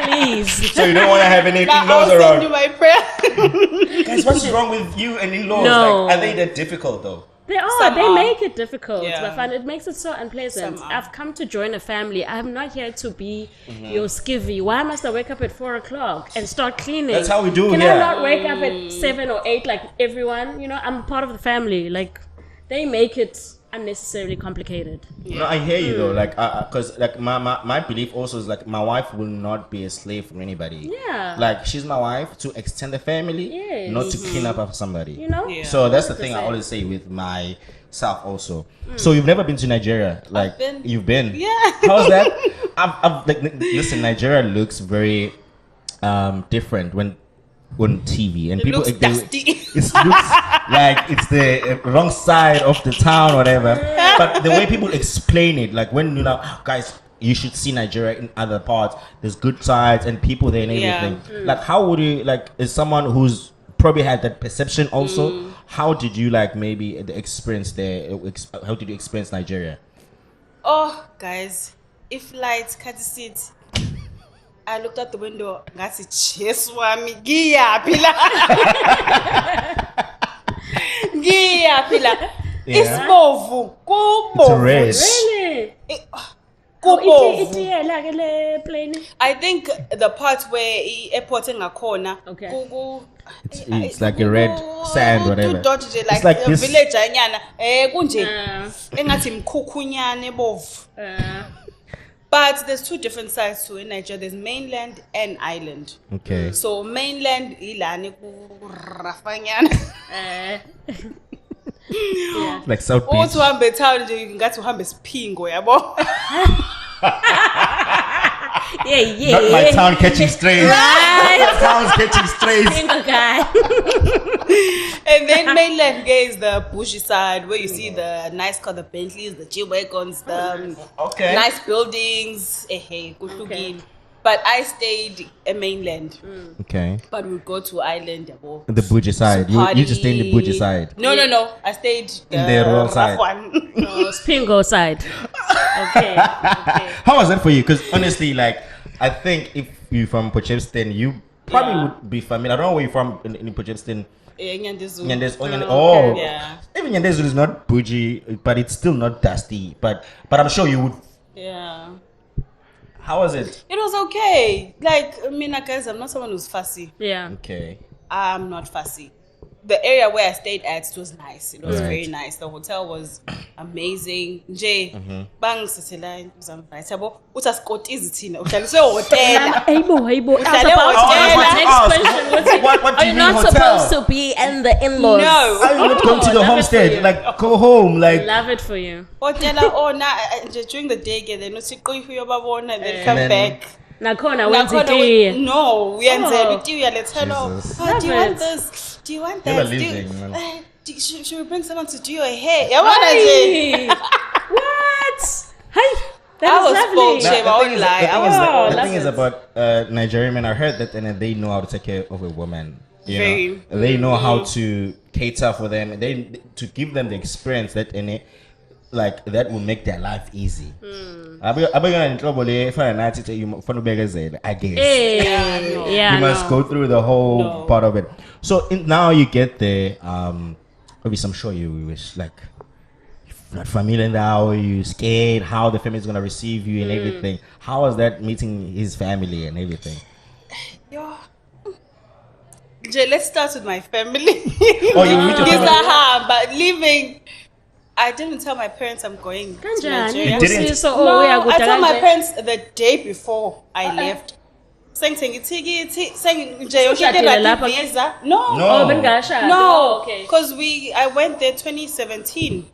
Please. So you don't want to have any I'll in-laws send you around. my prayer. Guys, what's wrong with you and in-laws? No. Like, are they that difficult though? They are. Some They are. make it difficult. Yeah. But fun. It makes it so unpleasant. Some are. I've come to join a family. I'm not here to be your skivvy. Why must I wake up at 4 o'clock and start cleaning? That's how we do Can here. I not wake up at 7 or 8 like everyone? You know, I'm part of the family. Like, they make it unnecessarily complicated. No, I hear you though. Like, cause like my belief also is like my wife will not be a slave for anybody. Yeah. Like she's my wife to extend the family, Yes. not to clean up after somebody. You know? Yeah. So that's the thing I 100%. always say with myself also. So you've never been to Nigeria? Like been. you've been? Yeah. How's that? I've like listen. Nigeria looks very different when on TV and It people looks dusty. it looks like it's the wrong side of the town, whatever. But the way people explain it, like when you know, guys, you should see Nigeria in other parts. There's good sides and people there and everything. Yeah. Like, how would you like? As someone who's probably had that perception also, how did you like maybe the experience there? How did you experience Nigeria? Oh, guys, if lights cut the seat, I looked out the window. Ngasi cheswami ngiyaphi la. Isibovu kubovu. red. Really? Kubovu. Iti like le plane. I think the part where airport ngakhona Okay. It's like a red sand, whatever. Like, It's like a this. village anyana kunje Uh, engathi mkhukhunyane bovu. But there's two different sides to in Nigeria. There's mainland and island. Okay. So mainland ilani ku rafanyana. Like South Beach. Uthi uhambe town nje ngathi uhambe Siphingo yabo. yeah. Not my town catching strays. My town's catching strays. Single guy. And then mainland is the bushy side where you see the nice car, the Bentleys, the G-Wagons, the Okay. nice buildings. Hey, good. But I stayed in mainland. Okay. But we go to island yabo. The Buji side. You just stay in the Buji side. No. I stayed In the rural side. rough one. Oh, Spingo side. Okay. How was that for you? Because honestly, like, I think if you're from Potchefstroom, you probably would be familiar. I don't know where you're from in Potchefstroom. Nyandezu. Oh, Yeah. even Nyandezu is not Buji, but it's still not dusty. But I'm sure you would. Yeah. How was it? It was okay. Like, me, guys, I'm not someone who's fussy. Yeah. Okay. I'm not fussy. The area where I stayed at was nice. It was Right. very nice. The hotel was amazing. Nje, bang sithela uzamvayisa yabo. Uthascotti izithina. Uhlaliswe hotel. Aibo. Uhlale I was about to hotel. ask my next Ask. question. What's it? What do Are you you mean not hotel? supposed to be in the in-laws? No. Are you not going to the love it for homestead? you. Like, go home. Like, Love it for you. Hotel during the day ke then usiqo yobabona then come then- back. Nakhona Nakhona wenza no, uyenzela Oh. itiya lethelwa. Jesus. Oh, do you Love want it. this? Do you want Never that? leaving, man. Should we bring someone to do your hair? Yabona nje. Hey. What? Hey, I that was is lovely. spoiled. the Shame, I won't lie. the love thing is it. about Nigerian men. I heard that and they know how to take care of a woman. You know? Very. They know how to cater for them. They to give them the experience that in it, like that will make their life easy. I guess. Hey. Yeah. You must go through the whole part of it. So now you get there. Obviously, I'm sure you wish like you're not familiar now. You scared how the family is gonna receive you and everything. How was that meeting his family and everything? Yo. Jay, let's start with my family. Oh, you meet your family? But leaving, I didn't tell my parents I'm going to Nigeria. You didn't? So, I told my parents the day before I left. Saying Ushadile lapha? visa. No. Oh, bengasha. No. Okay. Because I went there 2017.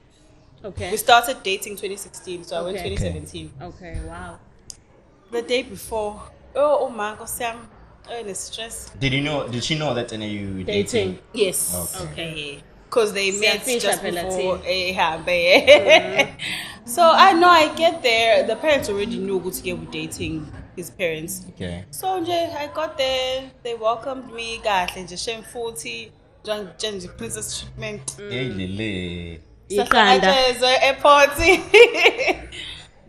Okay. We started dating 2016, so I went Okay. 2017. Okay. Wow. The day before, oh my God, Sam, in stress. Did she know that you dating? Yes. Okay. Because they met Siyafisha just phela before So I know I get there. The parents already knew who to were dating his parents. Okay. So I got there. They welcomed me. Got nje shem 40. Just princess treatment. Hey, Lele. Iqanda. Airport.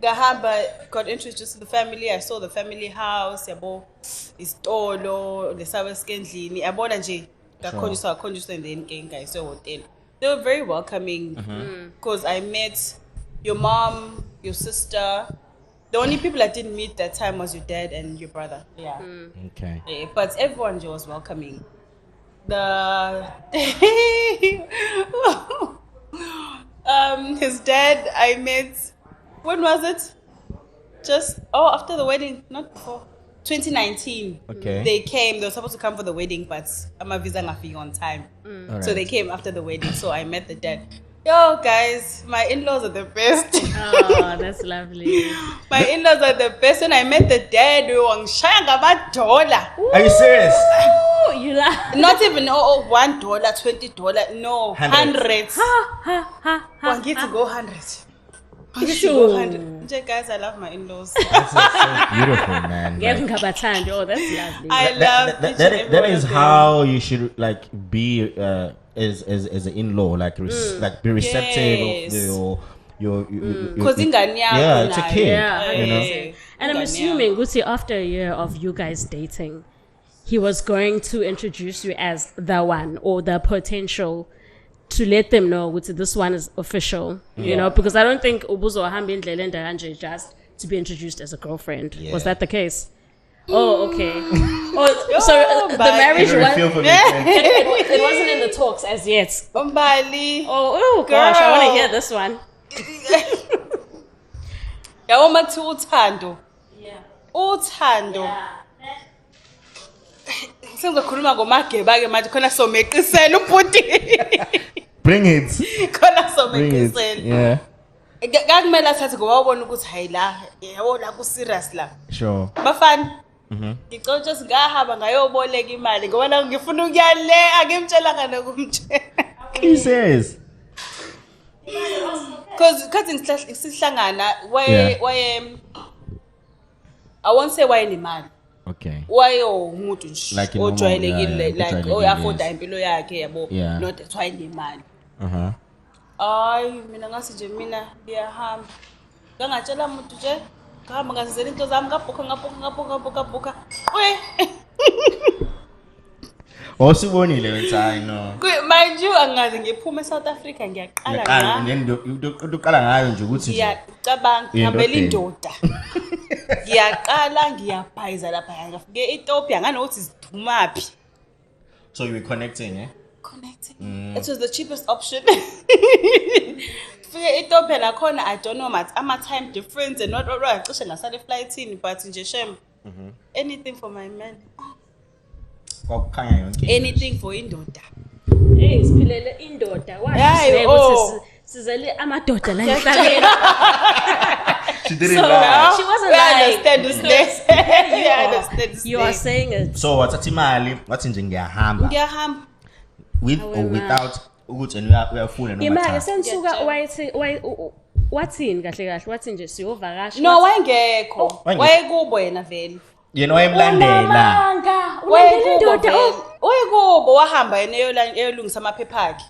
Gahamba got introduced to the family. I saw the family house. Yabo istolo lesabe skendlini. Yabona nje gakhonjiswa in the inkenga so hotel. They were very welcoming because I met your mom, your sister. The only people I didn't meet that time was your dad and your brother. Yeah. Okay. Yeah, but everyone was welcoming. His dad I met. When was it? Just after the wedding, not before. 2019. Okay. They came. They were supposed to come for the wedding, but my visa ngafika on time. So they came after the wedding. So I met the dad. Yo, guys, my in-laws are the best. Oh, that's lovely. My in-laws are the best. When I met the dad, we were $1. Are you serious? Oh, you laugh. Not even $1, $20. No, hundreds. I get to go hundreds. Sure. Guys, I love my in-laws. That's so beautiful, man. Give Like, Ngabatandi. Oh, that's lovely. I love each and every that one is of them. how you should like be as an in-law, like like be receptive Yes. of your Because yeah, it's a kid. Yeah, you know. 100%. And I'm assuming, Guti, after a year of you guys dating, he was going to introduce you as the one or the potential to let them know Guti, this one is official. You know, because I don't think Ubuzo Hambi Ndlele Ndaranje just to be introduced as a girlfriend. Yeah. Was that the case? Oh, okay. Oh, so the bye. marriage You're a feel was, for me, man. it wasn't in the talks as yet. Umbali. Oh gosh, I want to Girl. hear this one. Yawoma kuthiwa uthando. Yeah. Uthando. Sengizokhuluma ngomageba ke manje khona someqisela ubhuti. Bring it. Khona Bring it. someqisela. Yeah. Kakumele athathe ngoba wabona ukuthi hayi la yabo la ku serious la. Sure. Bafana. Ngicela just ngahamba ngayoboleka imali ngoba la ngifuna ukuya le akimtshelanga nokumtshela. Are you serious? Because sihlangana Yeah. waye I won't say wayenemali. Okay. Wayomuntu nje Like in normal, ojwayelekile yeah, like ojwayelekile, oyafoda yes. impilo yakhe yabo Yeah. not that wayenemali. Uh-huh. Ay mina ngasi nje mina ngiyahamba. Ngangatshela umuntu nje ngihamba ngazizela into zami ngabhuka. Osubonile wena I know. Mind you angazi ngiphume eSouth Africa ngiyaqala Ngaqala nga. uqala ngayo nje ukuthi nje Ngiyacabanga ngihambela Indoda. indoda. Ngiyaqala ngiyabhayiza lapha ngafike eEthiopia nganokuthi sidumapi. so you were connecting, eh? Connecting. It was the cheapest option. Fike Ethiopia nakhona I don't know much ama time difference and not all right cishe ngasale flightini but nje shem. Anything for my man. Kwakukhanya yonke. Anything for indoda. Hey, siphilele indoda. Hayi, oh. Sizele amadoda la emhlabeni. She didn't So, lie. she wasn't We lying. understand this Because day. you We are- understand this You are day. saying it. So wathatha imali wathi nje ngiyahamba Ngiyahamba. with or without ukuthi uyafuna noma Imali cha. sensuka Ngiyatshela. wathini kahle kahle wathi nje siyovakasha. No wayengekho. Wayengekho. Wayekubo yena vele. Yena wayemlandela. Manga, ulandela indoda. Oh, Wayekubo wahamba yena eyolungisa amaphepha akhe.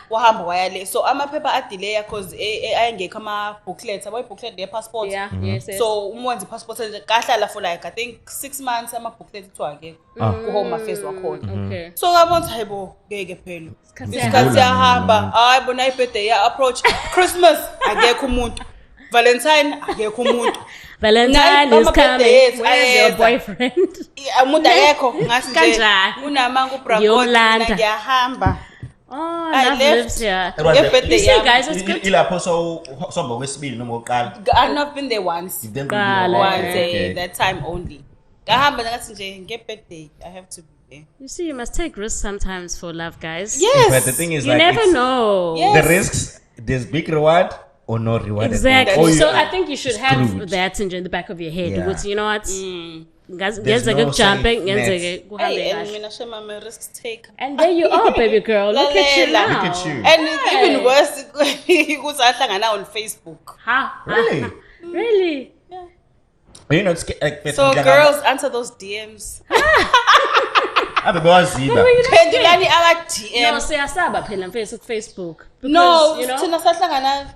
Wahamba wayale. So amaphepha adelay because ayengekho ama booklets, abo booklet their passport. yeah, yes, yes. So umwenza passport kahlala for like I think 6 months ama booklets kuthiwa ke ku home affairs wakhona. Okay. So ngabona hayibo ngeke phela. Isikhathi Isikhathi siyahamba. Hayi bona ibirthday ya approach. Christmas akekho umuntu. Valentine akekho umuntu. Valentine Nayi, is mama coming. birthday yethu, Where's your ayeza. boyfriend? Umuntu akekho ngasi nje. Kanjani? Unamanga ubrangoti Ngiyolanda. mina ngiyahamba. Oh, I love left. lives here. It was Your the- birthday You see, yami. guys, it's good. ilapho sohamba kwesibili noma oqala. I've not been there once. You've been Kala. there Once okay. that time only. Ngahamba ngathi nje nge-birthday I have to be there. You see, you must take risks sometimes for love, guys. Yes. But the thing is, You like, never it's- know. Yes. the risks, there's big reward or no reward. at all. Exactly. Or you- So I think you should have screwed. that in the back of your head. Yeah. Which, you know what? ngenzeke no kujumpe safe ngenzeke net. kuhambe Hey, and kahle. mina shame I'm a risk taker. And there you are, baby girl. Look at you Lalela. now. Look at you. And it's even worse because I hlangana on Facebook. Ha, Really? really? Are you not scared? Like, So girls, answer those DMs. I'm a boss, Pendulani our No, DM. siyasaba phela Facebook. Because, No, you know. thina sahlangana.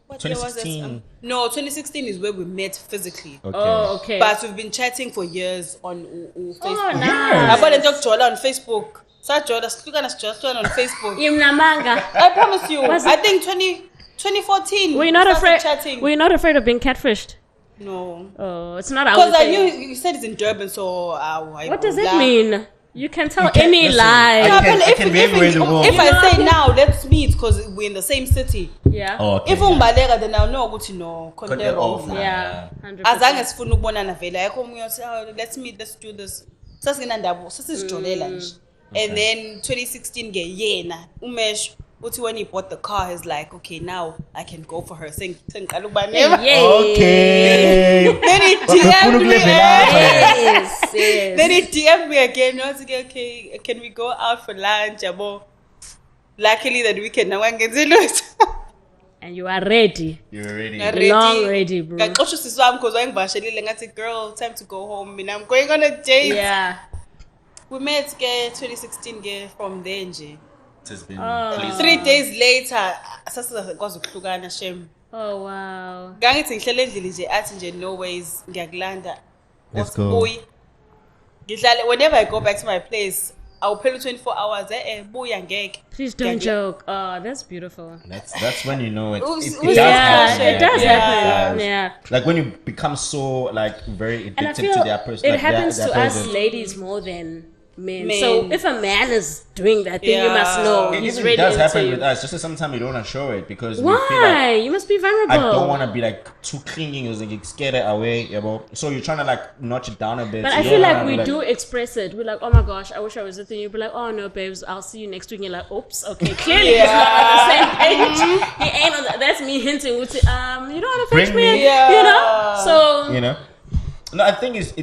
What year was that? 2016. No, 2016 is where we met physically. Okay. Oh, okay. But we've been chatting for years on Facebook. Oh, nice. Yabona nje ukujola on Facebook. Sajola sihlukana sijola on Facebook. Imnamanga. I promise you. Was I it- think 2014. Were you not we started afraid? Chatting. Were you not afraid of being catfished? No. Oh, it's not our Because I thing. knew you said it's in Durban, so What does it mean? You can tell You can't- any listen, lie. I can be anywhere in the world. If I say now, let's meet because we're in the same city. Yeah. Oh, okay. If ungibaleka, then I'll know ukuthi no. Cut Conte it wrong. off. Yeah. 100%. Azange sifuna ukubonana vele ayikho omunye othi let's meet, let's do this. Sasingendaba sasizijolela nje. And then 2016 ke yena umesh uthi when he bought the car he's like, okay, now I can go for her. Sengiqala ukuba neba. Okay. Then he Bafuna DM'd me. ukulevela apha. Yes, yes. Then he DM'd me again. I was like, okay, can we go out for lunch? Yabo. Luckily that weekend now I can see And you are ready. You're ready. Long ready, bro. Ngaxoxa usisi wami because wayengivashelile ngathi girl, time to go home. Mina I'm going on a date. Yeah. We met ke 2016 ke from there nje. It has been Oh. please. 3 days later sasizakwazi ukuhlukana shem. Oh, wow. Ngangithi ngihlele endlini nje athi nje no ways ngiyakulanda. Let's go. Ngihlale whenever I go back to my place, I'll pay 24 hours buya ngeke. Please don't joke. Oh, that's beautiful. That's when you know it. Oops, It oops. does Yeah, happen. it does Yeah. happen. It does. Yeah. Like when you become so like very And I addicted feel to their person. it like happens their to us presence. ladies more than men. Men. So if a man is doing that thing, you must Yeah. know It he's even ready does into happen you. with us. Just that sometimes we don't want to show it because we feel like Why? You must be vulnerable. I don't want to be like too clingy. You like scared it away. You know? So you're trying to like notch it down a bit. But so I you feel don't like wanna we be do express it. We're like, oh my gosh, I wish I was with you. You'd be like, oh no, babes, I'll see you next week. And you're like, oops, okay, clearly he's not on the same page. He ain't on the, that's me hinting. You don't want to fetch Bring me, me. you know? So, You know. No, I think it's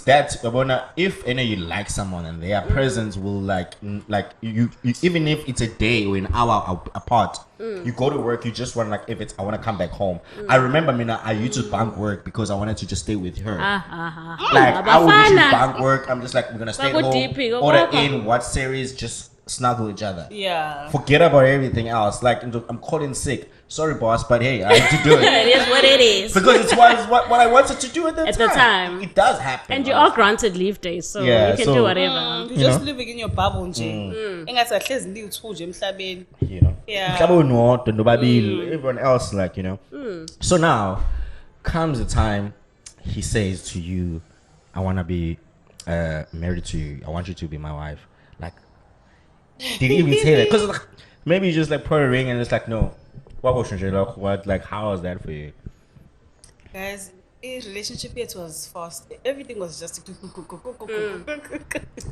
that Abona, if any you like someone and their presence will like you even if it's a day or an hour apart, you go to work, you just want like if it's I want to come back home. I remember Mina, I used to bank work because I wanted to just stay with her. Like I would literally Abafana. bank work. I'm just like we're gonna stay at Bago home, DP, go order walk. in, watch series, just snuggle each other. Yeah. Forget about everything else. Like I'm calling sick. Sorry, boss, but hey, I have to do it it. is what it is. Because it's what I wanted to do at the At time. the time. It does happen. And you are granted leave days, so Yeah, you can so- do whatever. You just living in your bubble nje. Engathi ahlezi liwu2 nje emhlabeni. You know. Yeah. Mhlaba unodwa, nobabili, everyone else, like, you know. So now comes the time he says to you, I want to be married to you. I want you to be my wife. Like, did he even say that? Because like, maybe you just like put a ring and it's like, no. What? Like, how was that for you? Guys, relationship yet was fast. Everything was just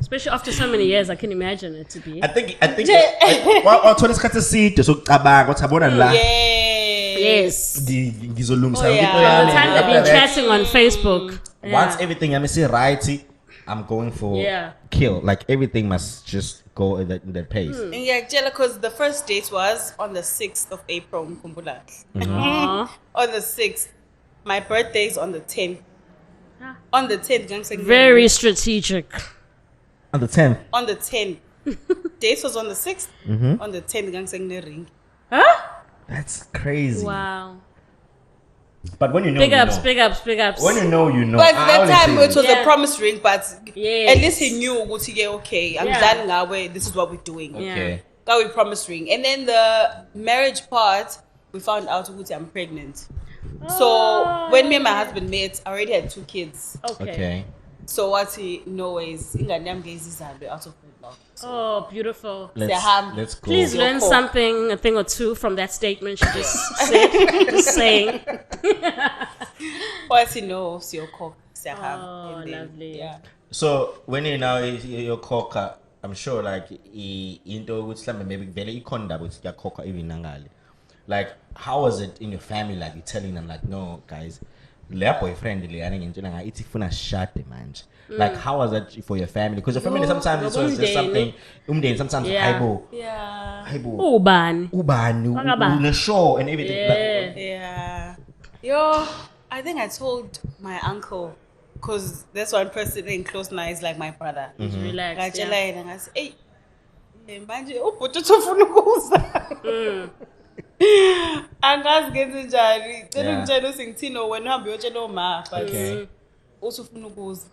Especially after so many years, I can imagine it to be. I think wathona isikhathi eside sokucabanga ukuthi abona la Yes. ngizolungisa Oh, yeah. into By yami. the time they've been After that, chatting on Facebook. once Yeah. everything I'm right, I'm going for Yeah. kill. Like everything must just go in that pace. And yeah, because the first date was on the 6th of April. Mkhumbula. Aw. On the 6th. My birthday is on the 10th. Ah. On the 10th, gang Very strategic. On the 10th. on the 10th. Date was on the 6th. On the 10th, gang ring. That's crazy. Wow. But when you know, Big you ups, know. big ups, big ups. When you know, you know. But I that always time say it was Yeah. a promise ring, but Yes. at least he knew ukuthi, okay, I'm Yeah. done now. This is what we're doing. Yeah. okay. Got we promise ring. And then the marriage part, we found out ukuthi I'm pregnant. So when me and my husband met, I already had 2 kids. Okay. So what he knows, ingane yami ngezizalwe out of wedlock. Oh, beautiful. Let's go. Please Your learn call. something, a thing or two from that statement she just said. Just saying. What he knows, your cock. Oh, lovely. Yeah. So when you now your cocker, I'm sure like into which maybe very ikonda with your cocker even nangali. Like how was it in your family? Like you telling them like, no guys, le boyfriend le yani ngintshela nga ithi funa shade manje. Like how was that for your family? Because your family sometimes it's just umndeni. something umndeni sometimes Yeah. hayibo Ubani. ubani the show and everything. Yeah. Yeah. Yo, I think I told my uncle, because that's one person in close nights like my brother. Relax. Ngajela Yeah. yena ngathi, "Hey, manje ubhuti ufuna ukuza." Angazi ngenze njani. Cela Yeah. ungitshela ukuthi ngithini wena uhambe uyotshela oma, but Okay. uthi ufuna ukuza.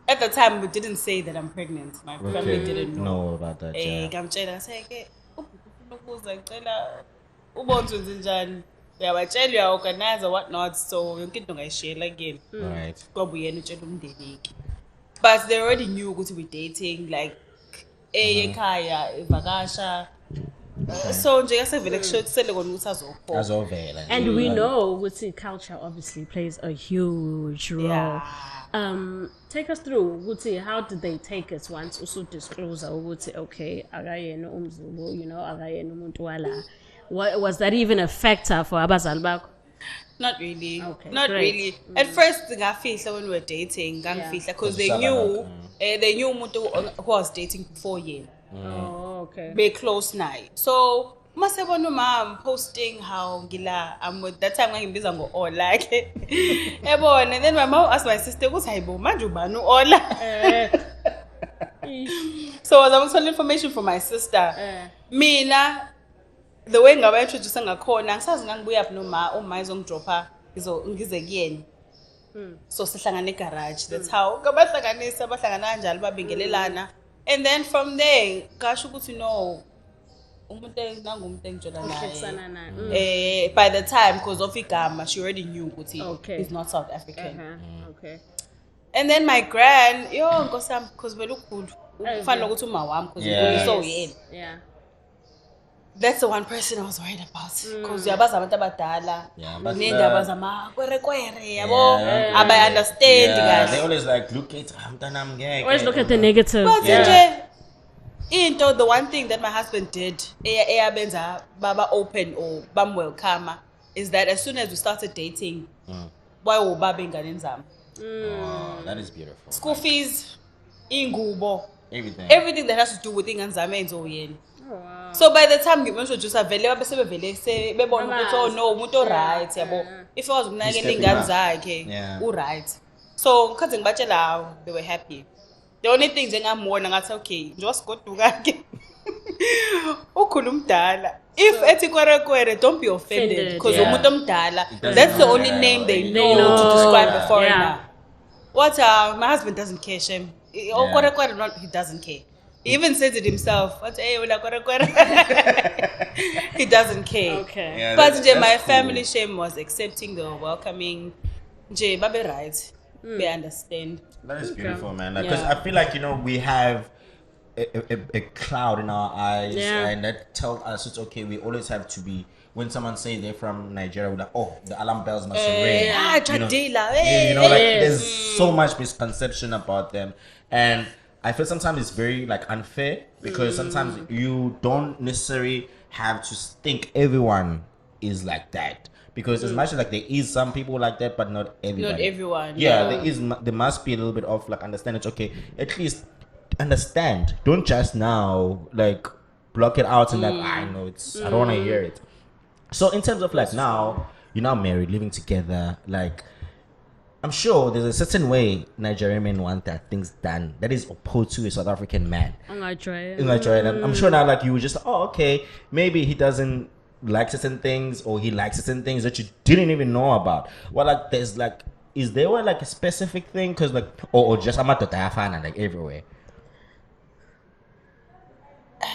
At the time we didn't say that I'm pregnant. My family didn't know. about that. Ngamtshela ngaseke ubhuti ufuna ukuza ngicela ubonze njani. Uyabatshela uya-organize what not, so yonke into ngayishela again. Right. Ngoba uyena utshela umndeni. But they already knew ukuthi we dating, like ekhaya evakasha. So nje yasevele kushotsele kona ukuthi azokho. Azovela. And we know ukuthi culture obviously plays a huge role. Yeah. Take us through ukuthi how did they take it once usu disclose ukuthi okay akayena umZulu, you know, akayena umuntu wala. What was that even a factor for abazali bakho? Not really. Okay, Not great. really. At first ngafihla when we were dating, ngangifihla because they knew umuntu who was dating before yena. Oh, okay. Be close naye. So masebona mom posting how ngila with that time ngangimbiza ngo Ola ke. Ebona, then my mom asked my sister ukuthi hayibo manje ubani Ola. So I was getting information from my sister. Mina the way ngabe introduce ngakhona ngisazi ngangibuya phi noma uma izongidropa ngize kuyena. So sihlangana egarage. That's how ngabahlanganisa bahlangana kanjalo babingelelana. And then from there kasho ukuthi no umuntu nangumuntu engitshela naye. By the time because of igama she already knew ukuthi he's not South African. Okay. And then my grand nkosami because vele ukhulu ufana ukuthi uma wami because so yena. Yeah. That's the one person I was worried about because uyabaza abantu abadala nendaba zama kwere yabo aba understand Yeah, they guys. always like look at mntanami ngeke. Always look at the negative. But nje into the one thing that my husband did eyabenza baba open or bam welcome is that as soon as we started dating wayobaba ingane zami. Oh, that is beautiful. School fees, ingubo, Everything. that has to do with ingane zami enzo uyena. Oh, wow. So by the time ngimintroduce vele babesebevele bebona ukuthi oh no umuntu right yabo. If I was ukunakela ingane zakhe right. So ngikhathi ngibatshela they were happy. The only thing njengamona ngathi okay nje wasigoduka ke. Ukhulu umdala. If ethi kwere don't be offended because umuntu omdala that's the only name they know to describe a foreigner. What my husband doesn't care shame. Kwere not he doesn't care. He even says it himself. What hey ula kwere. He doesn't care. Okay. Yeah, But my cool. family shame was accepting the welcoming. Babe right. They understand. That is beautiful, man. Because I feel like we have a cloud in our eyes, and that tells us it's okay. We always have to be. When someone says they're from Nigeria, we're like, oh, the alarm bells must ring. There's so much misconception about them, and I feel sometimes it's very unfair because sometimes you don't necessarily have to think everyone is like that. Because as much as there is some people like that, but not everybody. Not everyone. Yeah, there must be a little bit of understand. It's okay. At least understand. Don't just now block it out and I know it's. I don't want to hear it. So in terms of now, you're now married, living together. I'm sure there's a certain way Nigerian men want that things done that is opposed to a South African man. I'm gonna try it. I'm sure now you were just okay, maybe he doesn't like certain things or he likes certain things that you didn't even know about. Well, there's is there a specific thing? Because or just amatotayafana everywhere.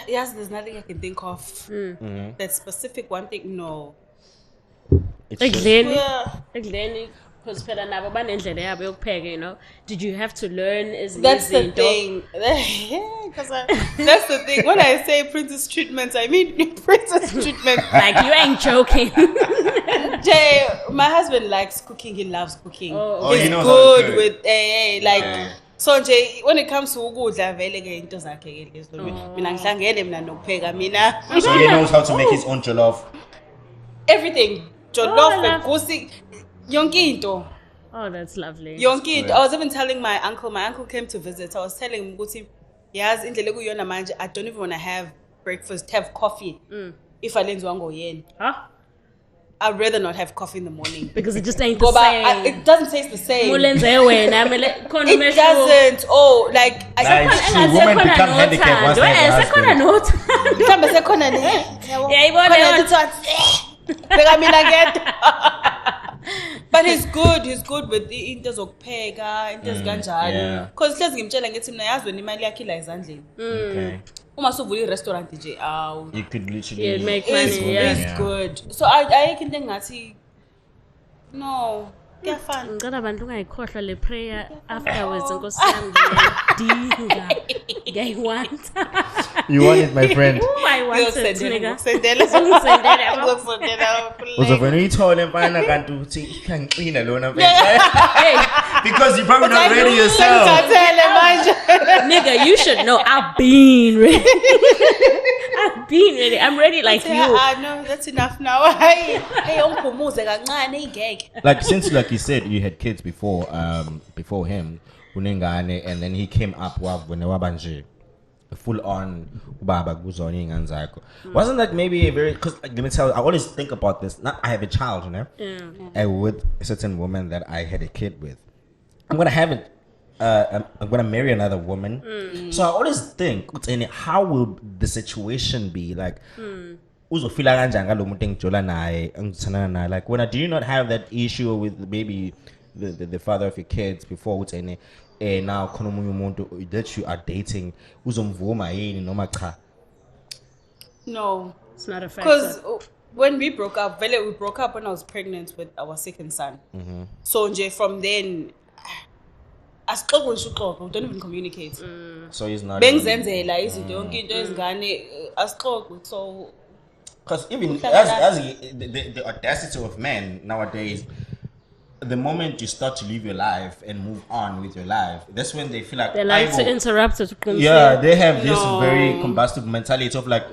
Yes, there's nothing I can think of. That specific one thing, no. It's just, Ekudleni because phela nabo banendlela yabo yokupheka, Did you have to learn That's the thing. Because that's the thing. When I say princess treatment, I mean princess treatment. You ain't joking. Jay, my husband likes cooking. He loves cooking. He's he knows good how to with So Jay, when it comes to ukudla vele ke into zakhe ke mina ngihlangene mina nokupheka mina. so he knows how to make his own jollof. Everything. Jollof, gusi, yonke into. Oh, that's lovely. Yonke, I was even telling my uncle came to visit. I was telling him, yes, I don't even want to have breakfast, have coffee. If I didn't want to go in. Huh? I'd rather not have coffee in the morning. Because it just ain't the same. It doesn't taste the same. It It doesn't. Oh, like It's true. Women become handicapped once they have But he's good. He's good with into zokupheka, into kanjalo. Because hlezi ngimtshela ngithi mina yazi wena imali yakhe ila ezandleni. Okay. Uma suvula i-restaurant nje You could literally make it's money. Yeah. it's good. So ayikho into engathi no. Kuyafana. Ngicela abantu ungayikhohlwa le prayer afterwards nkosi yami ngiyayidinga. Ngiyayihwanta. You want it, my friend. I want it, nigga. Uzovena uyithole mfana kanti uthi ikhangqina lona because you probably not ready yourself. Nigga, you should know I've been ready. I've been ready. I'm ready like you. No, that's enough now. Like since like you said you had kids before him unengane, and then he came up when wabanje full on baba kuzona ingane zakho. Wasn't that maybe a very, because like, let me tell you, I always think about this. Not I have a child, you know, and with a certain woman that I had a kid with. I'm gonna have it. I'm gonna marry another woman. So I always think, how will the situation be like? Uzofila kanjani ngalo muntu engijola naye engithandana naye? Like when do you not have that issue with maybe the father of your kids before now khona omunye umuntu that you are dating uzomvuma yini noma cha? No, It's not a factor. because when we broke up when I was pregnant with our second son. So nje from then asixoxe we don't even communicate. So he's not Bengizenzela izinto yonke into ezingane asixoxe. So because even as the audacity of men nowadays, the moment you start to live your life and move on with your life, that's when they feel like they like to interrupt it. Yeah, they have this very combustible mentality of like,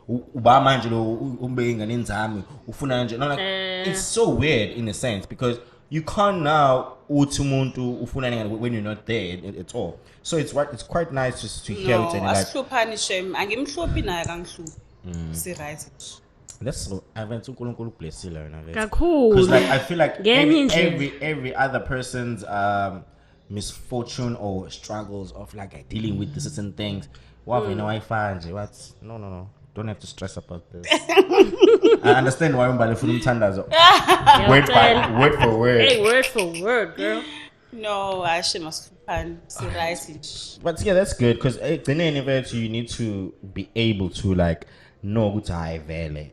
uba manje lo ube ingane nzami ufuna nje. No, like it's so weird in a sense because you can't now uthi umuntu ufuna ngane when you're not there at all. So it's quite nice just to hear it and like asihluphani shem angimhluphi naye kangihluphi. Si right. that's I went to uNkulunkulu blessile yona vele. Kakhulu. Because like I feel like every other person's misfortune or struggles of like dealing with certain things. What no. Don't have to stress about this. I understand why umbali ufuna umthandazo. Word for word. Hey, word for word, girl. No, I should masihluphani si right. But yeah, that's good because in any event you need to be able to like know ukuthi hayi vele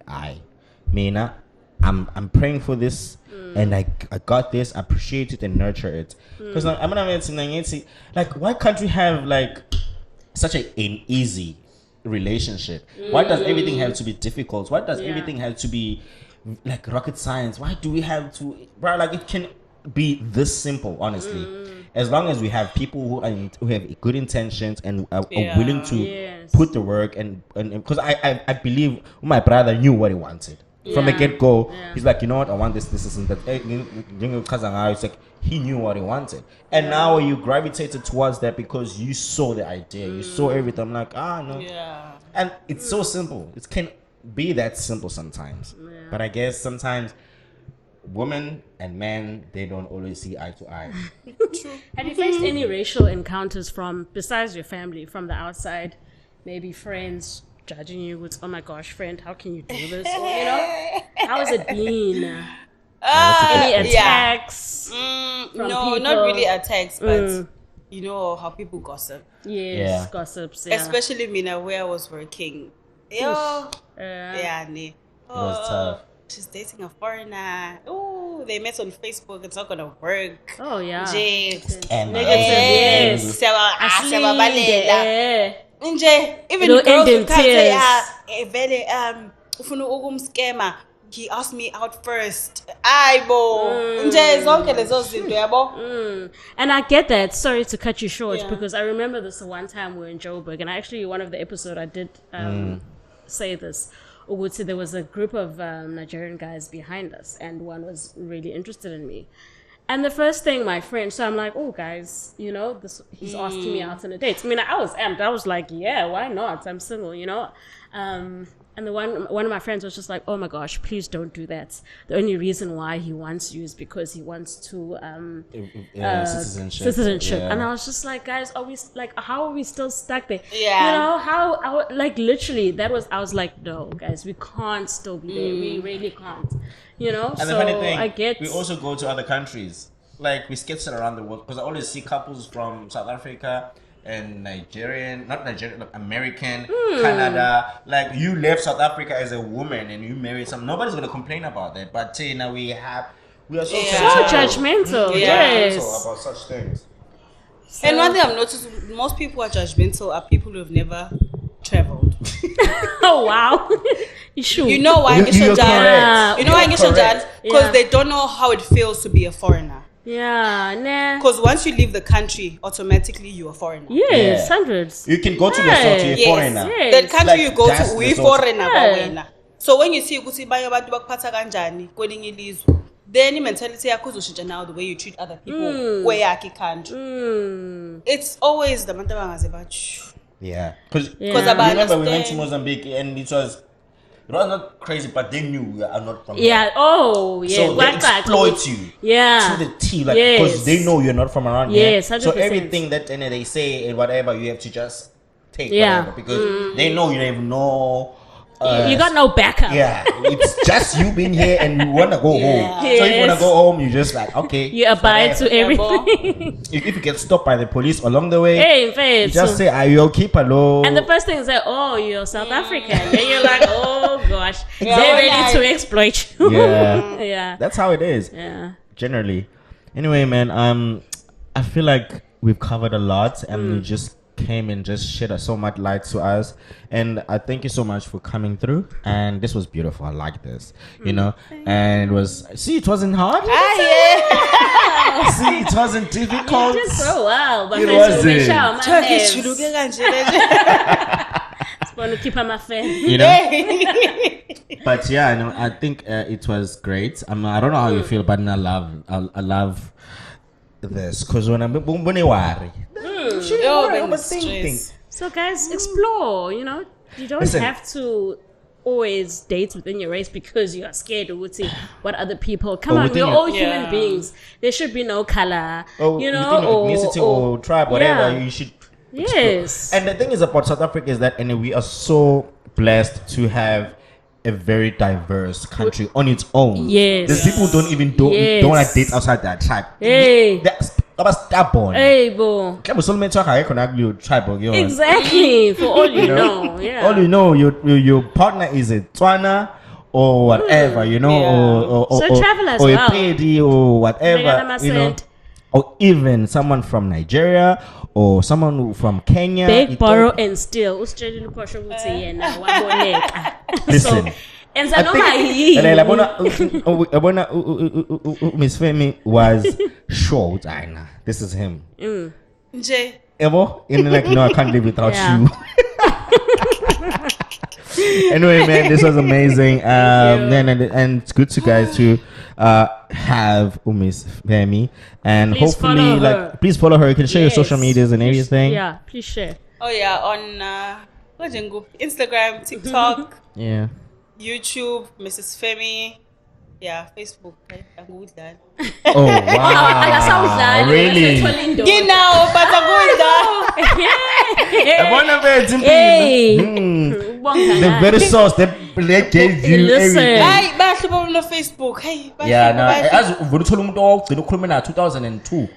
mina I'm praying for this and I got this, appreciate it and nurture it because I'm gonna say like why can't we have like such an easy relationship? Why does everything have to be difficult? Why does everything have to be like rocket science? Why do we have to, bro? Like it can be this simple, honestly. As long as we have people who have good intentions and are willing to put the work and because I believe my brother knew what he wanted from the get-go. He's like, you know what, I want this and that. It's like he knew what he wanted, and now you gravitated towards that because you saw the idea, you saw everything. I'm like, no, and it's so simple. It can be that simple sometimes, but I guess sometimes women and men, they don't always see eye to eye. True. Have you faced any racial encounters from, besides your family, from the outside? Maybe friends judging you with, oh my gosh, friend, how can you do this? Or, you know, how has it been? Any attacks? No, people? not really attacks, but you know how people gossip. Yes, gossips. Yeah. Especially Mina, where I was working. It was tough. She's dating a foreigner. Oh, they met on Facebook. It's not gonna work. Oh yeah. Yes. Even the girls who can't say, ufuna ukumskema. He asked me out first. And I get that. Sorry to cut you short because I remember this one time we were in Joburg, and actually one of the episodes I did say this. There was a group of Nigerian guys behind us, and one was really interested in me. And the first thing my friend, so I'm like, oh guys, you know, this he's asking me out on a date. I mean, I was amped. I was like, yeah, why not? I'm single, you know. And the one of my friends was just like, oh my gosh, please don't do that. The only reason why he wants you is because he wants to citizenship. Yeah. And I was just like, guys, are we like, how are we still stuck there? Yeah. You know, how like literally I was like, no, guys, we can't still be there. We really can't. You know, And so the funny thing, I get. we also go to other countries. Like, we sketch it around the world. Because I always see couples from South Africa and not Nigerian, like American, Canada. Like, you left South Africa as a woman and you married some. Nobody's going to complain about that. But now we are so So judgmental, yes. about such things. And one thing I've noticed, most people who are judgmental are people who have never traveled. Oh wow. You know why You're Ngisho njalo? correct. You know why You're Ngisho njalo? correct. Because Yeah. they don't know how it feels to be a foreigner. Yeah, nah. Because once you leave the country, automatically you're a foreigner. Yes, Yeah. hundreds. You can go to Yeah. Lesotho, you're a Yes. foreigner. Yes. The country Like, you go that's to, we the foreigner Yeah. bawena. So when you see ukuthi baye abantu bakuphatha kanjani kwelinye ilizwe, then mentality yakho izoshintsha now the way you treat other people kweyakhe country. It's always the bantu abangaze batsho. Yeah. Because Yeah. I remember we went to understand. Mozambique and it was not crazy, but they knew we are not from Yeah. Oh, yeah. So they Waka- exploit you Yeah. to the T, like, because Yes. they know you're not from around Yes, here. So 100%. everything that they say and whatever, you have to just take Yeah. whatever, because they know you have no. You got no backup. Yeah, it's just you being here and you wanna go home. So if you wanna Yes. go home, you just like, okay. You abide whatever. to everything. If you get stopped by the police along the way, Hey, in you fact. just say, "Are you okay, hello?" And the first thing is that, oh, you're South African. Then you're like, oh gosh, Yeah, they're we're ready like- to exploit you. Yeah. Yeah. That's how it is. Yeah. Generally. Anyway, man, I feel like we've covered a lot and you just came and just shed so much light to us, and I thank you so much for coming through, and this was beautiful. I like this, you know, and it was, see, it wasn't hard. See, it wasn't difficult. You did so well. But It friends, wasn't. we shower my Turkey hands. chuluke kanje. Want to keep on my fan. You know, but yeah, no, I think it was great. I don't know how you feel, but I love this, because when I'm worry, Oh, when the stress. So guys, explore. You know, you don't Listen. have to always date within your race because you are scared of what other people. Come Or on, within we're your- all human Yeah. beings. There should be no color. or you know, within ethnicity or tribe, whatever, Yeah. you should. Yes. And the thing is about South Africa is that, and we are so blessed to have a very diverse country on its own. Yes. There's people who don't Yes. want to date outside their tribe. Hey. That's stubborn. Hey, bo. Exactly. For all you know. Yeah. All you know, your partner is a Tswana or whatever, you know, Yeah. or So travel as or well. a Pedi or whatever, Megana you know, said. or even someone from Nigeria or someone from Kenya. Beg, borrow, and steal. Usitshelile uphosho ukuthi yena waboneka. Listen. And I noma yini. think Miss Femi was sure. This is him. Nje. Ever? And like, no, I can't live without Yeah. you. Anyway, man, this was amazing. And it's good to guys to have Miss Femi, and Please hopefully, follow like, her. please follow her. You can share your Yes. social medias and everything. Yeah, please share. Oh yeah, on Instagram, TikTok, Yeah. YouTube, Mrs Femi. Yeah, Facebook. Angudlala. Oh wow! Akasawudlali, Really? usethola indoda. Genau, but Yabona bethu impilo. Hey. Hmm. The very source that they gave you Listen. everything. Hayi bahlupha no Facebook. Hey, Yeah, no, as uvula uthola umuntu owugcina ukhuluma na 2002.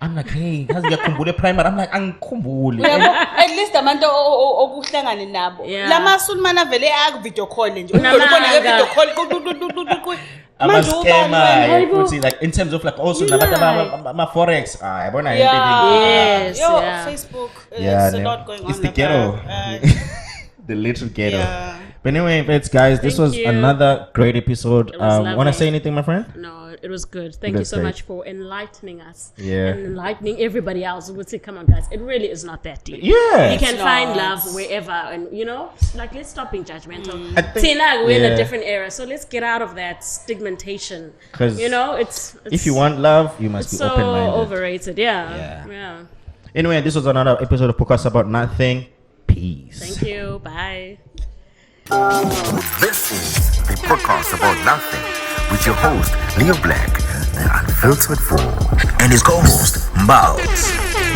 I'm like, hey, yazi ngiyakhumbula primary. I'm like, angikhumbuli. at least abantu okuhlangane nabo. Yeah. Lama sulmana vele aku video call nje. Namanga. Ubona ke video call. I'm a scammer. Hayibo. Futhi, like in terms of like also nabantu ama forex. Yabona into Yes, Yo, yeah. Facebook. Yeah, There's a no. lot going on. It's the like ghetto. that. The little ghetto. Yeah. But anyway, it's guys, this Thank was you. another great episode. It was Want to lovely. say anything, my friend? No, it was good. Thank you That's so great. much for enlightening us. Yeah. And enlightening everybody else. We'll say, come on, guys. It really is not that deep. Yeah. You can It's find not. love wherever. And, like, let's stop being judgmental. I think- Tina, we're in yeah. a different era. So let's get out of that stigmatization. 'Cause It's if you want love, you must be so open-minded. overrated. Yeah. Anyway, this was another episode of Podcast About Nothing. Peace. Thank you. Bye. This is the podcast about nothing with your host, Leo Black, the unfiltered fool, and his co-host, Mbouts.